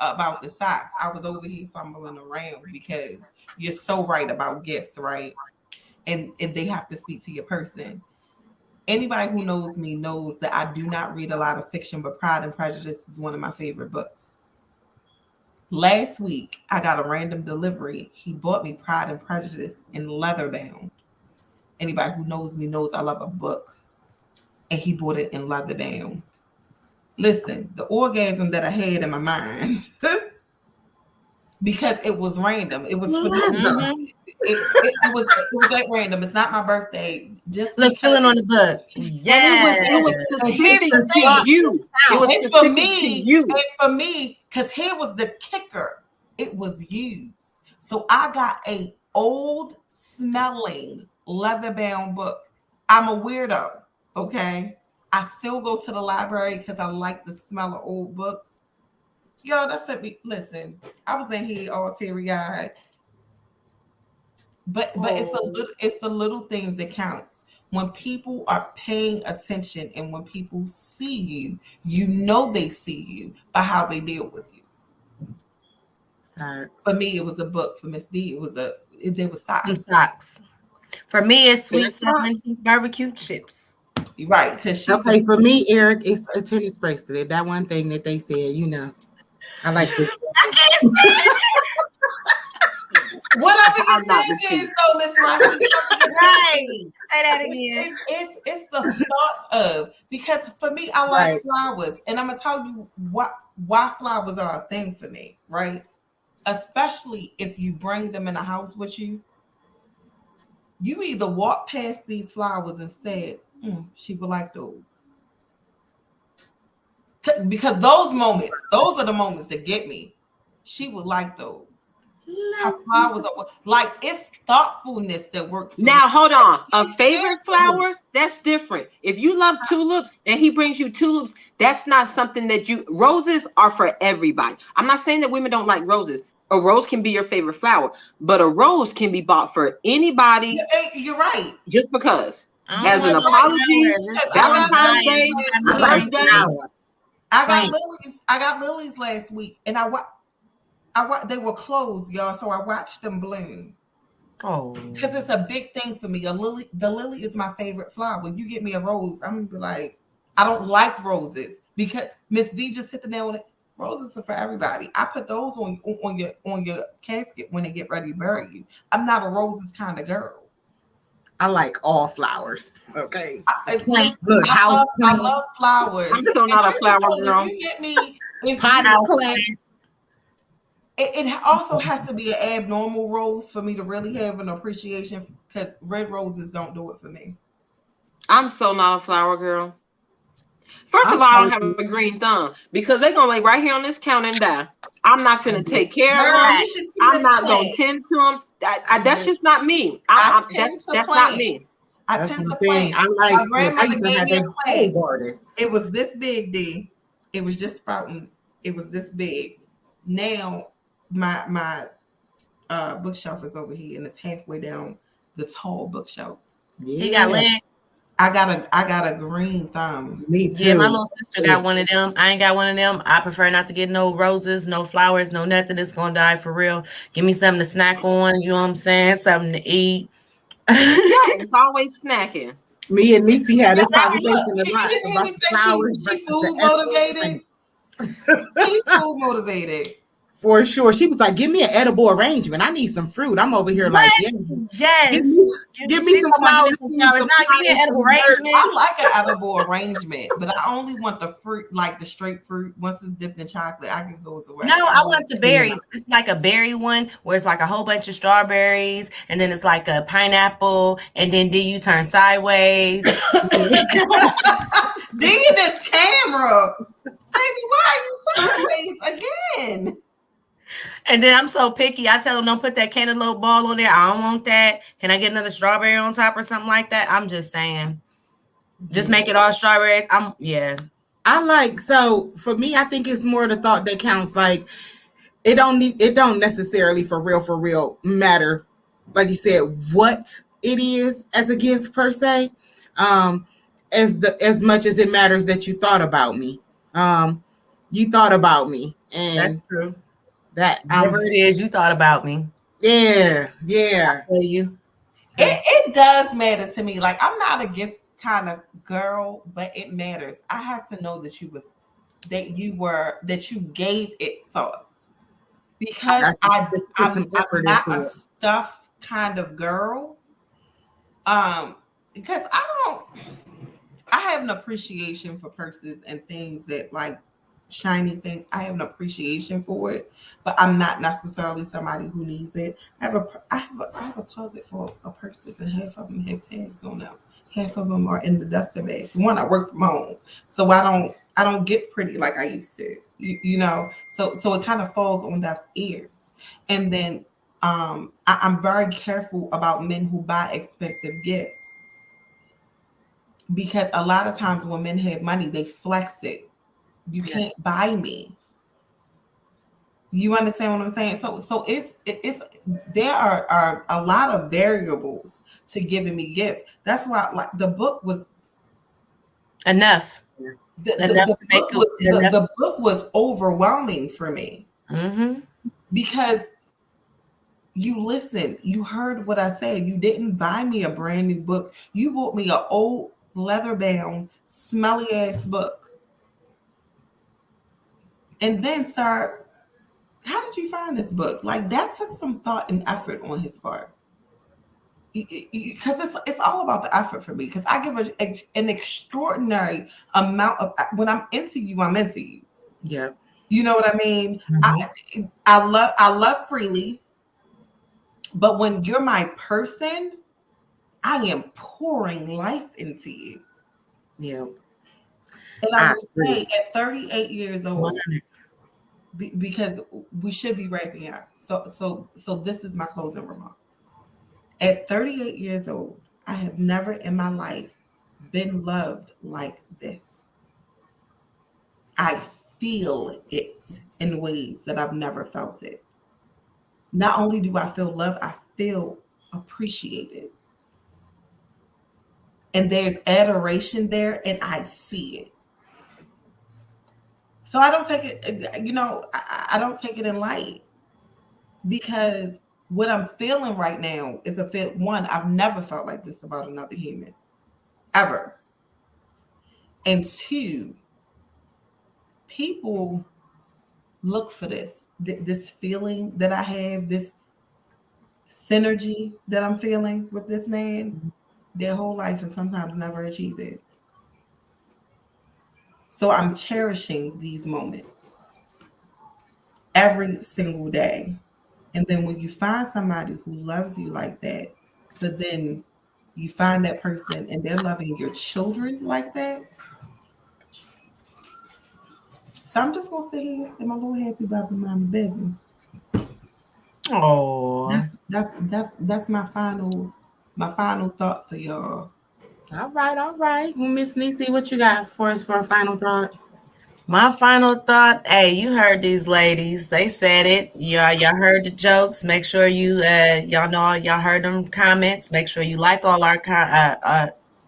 the socks, I was over here fumbling around because you're so right about gifts, right? And they have to speak to your person. Anybody who knows me knows that I do not read a lot of fiction, but Pride and Prejudice is one of my favorite books. Last week, I got a random delivery. He bought me Pride and Prejudice in leather bound. Anybody who knows me knows I love a book. And he bought it in leather bound. Listen, the orgasm that I had in my mind, because it was random. It was for it was that random. It's not my birthday. Just look, feeling on the book. Yeah, it was specific to you. It was specific to you. And for me, because here was the kicker. It was used. So I got a old smelling leather bound book. I'm a weirdo. Okay. I still go to the library because I like the smell of old books. Yo, that's it. Listen, I was in here all teary-eyed. But it's the little things that counts. When people are paying attention and when people see you, you know they see you by how they deal with you. For me, it was a book. For Miss D, there was socks. Some socks. For me, it's sweet cinnamon barbecue chips. Right. Because okay, for me, Eric, it's a tennis bracelet. That one thing that they said, I like this. I can't stand it. Whatever you think is, though, Miss Rocky. Right. Say that again. It's the thought of, because for me, I like flowers, and I'm gonna tell you why flowers are a thing for me, right? Especially if you bring them in the house with you. You either walk past these flowers and said, she would like those. Because those are the moments that get me. She would like those. Her flowers are like, it's thoughtfulness that works. Now, hold on. A favorite flower, that's different. If you love tulips and he brings you tulips, that's not something that roses are for everybody. I'm not saying that women don't like roses. A rose can be your favorite flower, but a rose can be bought for anybody. You're right. Just because. As an apology, Valentine's Day, I got lilies last week, and they were closed, y'all. So I watched them bloom. Oh, because it's a big thing for me. The lily is my favorite flower. When you get me a rose, I'm gonna be like, I don't like roses, because Miss D just hit the nail on it. Roses are for everybody. I put those on your casket when they get ready to bury you. I'm not a roses kind of girl. I like all flowers. Okay. I love flowers. I'm still not a flower girl. If you get me potted plants, it also has to be an abnormal rose for me to really have an appreciation, because red roses don't do it for me. I'm so not a flower girl. First of all, I don't have a green thumb, because they're going to lay right here on this counter and die. I'm not going to take care of them. I'm not going to tend to them. That's just not me. That's not me. I tend to plant. My grandmother gave me a plant. It was this big, D. It was just sprouting. It was this big. Now my bookshelf is over here, and it's halfway down the tall bookshelf. Yeah. He got legs. I got a green thumb. Me too. Yeah, my little sister got one of them. I ain't got one of them. I prefer not to get no roses, no flowers, no nothing that's gonna die for real. Give me something to snack on, you know what I'm saying? Something to eat. Yeah, it's always snacking. Me and Missy had this conversation a lot about flowers. She food motivated. She's food motivated. For sure. She was like, give me an edible arrangement. I need some fruit. I'm over here like, What? yeah. Yes. Give me She's some talking about give flower me some seeds, flowers. some Now give me an plants, edible some dirt. arrangement. I like an edible arrangement, but I only want the fruit, like the straight fruit. Once it's dipped in chocolate, I give those away. No, I want the Yeah. berries. It's like a berry one where it's like a whole bunch of strawberries, and then it's like a pineapple, and then you turn sideways. D in this camera. Baby, why are you sideways again? And then I'm so picky. I tell them don't put that cantaloupe ball on there. I don't want that. Can I get another strawberry on top or something like that? I'm just saying. Just make it all strawberries. I like, so for me, I think it's more the thought that counts. Like it don't necessarily for real matter, like you said, what it is as a gift per se, as much as it matters that you thought about me. You thought about me, That's and true. that Whatever it is, you thought about me. yeah. I feel you. It does matter to me. Like, I'm not a gift kind of girl, but it matters. I have to know that you gave it thoughts, because I'm not a stuff kind of girl. Because I have an appreciation for purses and things that, like, shiny things. I have an appreciation for it, but I'm not necessarily somebody who needs it. I have a closet full of purses, and half of them have tags on them. Half of them are in the duster bags. One, I work from home, so I don't get pretty like I used to. You know, so it kind of falls on deaf ears. And then I'm very careful about men who buy expensive gifts, because a lot of times when men have money, they flex it. You can't buy me. You understand what I'm saying? So it's there are a lot of variables to giving me gifts. That's why, like, the book was enough. The book was overwhelming for me, because you listened, you heard what I said. You didn't buy me a brand new book. You bought me an old leather bound, smelly ass book. And then, sir, how did you find this book? Like, that took some thought and effort on his part. Because it's all about the effort for me. Because I give an extraordinary amount of, when I'm into you, I'm into you. Yeah. You know what I mean? I love freely, but when you're my person, I am pouring life into you. Yeah. And I will say, at 38 years old, because we should be wrapping up. So this is my closing remark. At 38 years old, I have never in my life been loved like this. I feel it in ways that I've never felt it. Not only do I feel love, I feel appreciated. And there's adoration there, and I see it. So I don't take it, I don't take it in light, because what I'm feeling right now is one, I've never felt like this about another human, ever. And two, people look for this feeling that I have, this synergy that I'm feeling with this man, their whole life, and sometimes never achieve it. So I'm cherishing these moments every single day. And then when you find somebody who loves you like that, but then you find that person and they're loving your children like that. So I'm just gonna sit here and my little happy about my business. Oh, that's my final thought for y'all. All right. Well, Miss Niecy, what you got for us for a final thought? my final thought. Hey, you heard these ladies. They said it. Y'all heard the jokes. Make sure you y'all know y'all heard them comments. Make sure you like all our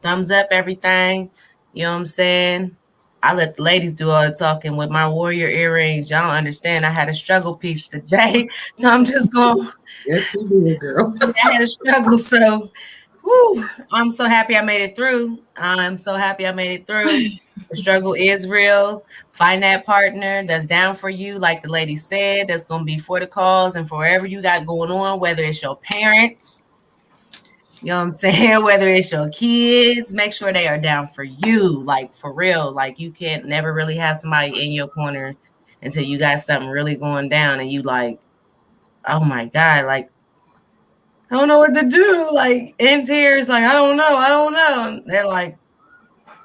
thumbs up everything. You know what I'm saying? I let the ladies do all the talking with my warrior earrings. Y'all don't understand. I had a struggle piece today, so I'm just going. Yes, you did, girl. I had a struggle, so whew, I'm so happy I made it through. I'm so happy I made it through. The struggle is real. Find that partner that's down for you, like the lady said, that's going to be for the cause and for whatever you got going on, whether it's your parents, you know what I'm saying, whether it's your kids, make sure they are down for you, like for real. Like you can't never really have somebody in your corner until you got something really going down and you like, oh my God, like, I don't know what to do. Like in tears, like, I don't know. And they're like,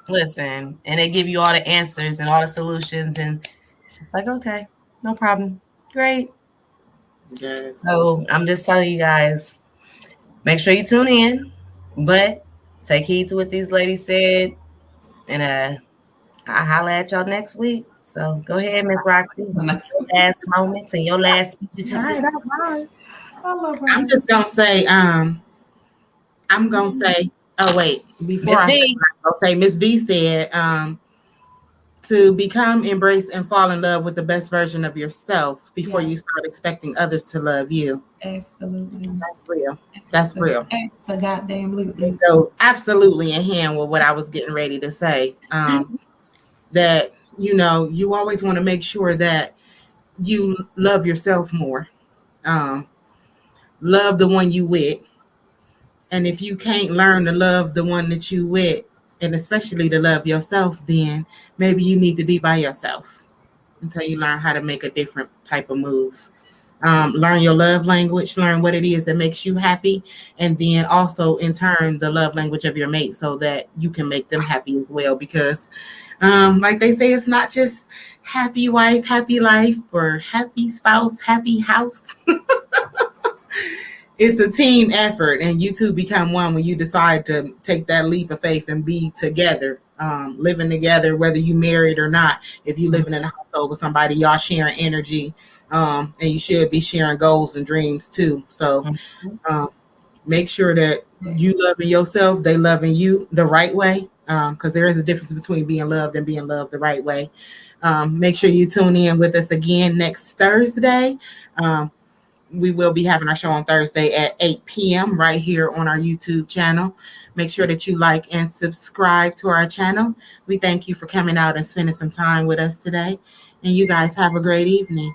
listen, and they give you all the answers and all the solutions, and it's just like, okay, no problem, great. Yes. So I'm just telling you guys, make sure you tune in, but take heed to what these ladies said, and I'll holler at y'all next week. So go ahead, Miss Roxy, your last moments and your last speeches. All right, all right. I love her. I'm just gonna say, I'm gonna say, oh wait, before Miss I say, D. I'm gonna say, Miss D said, to become, embrace, and fall in love with the best version of yourself before you start expecting others to love you. Absolutely. That's real. That's real. Absolutely. It goes absolutely in hand with what I was getting ready to say. That, you always want to make sure that you love yourself more. Love the one you with. And if you can't learn to love the one that you with, and especially to love yourself, then maybe you need to be by yourself until you learn how to make a different type of move. Learn your love language, learn what it is that makes you happy, and then also in turn the love language of your mate so that you can make them happy as well. Because like they say, it's not just happy wife, happy life, or happy spouse, happy house. It's a team effort, and you two become one when you decide to take that leap of faith and be together, living together, whether you married or not. If you living in a household with somebody, y'all sharing energy, and you should be sharing goals and dreams too. So make sure that you loving yourself, they loving you the right way, because there is a difference between being loved and being loved the right way. Make sure you tune in with us again next Thursday. We will be having our show on Thursday at 8 p.m. right here on our YouTube channel. Make sure that you like and subscribe to our channel. We thank you for coming out and spending some time with us today. And you guys have a great evening.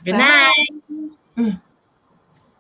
Good night.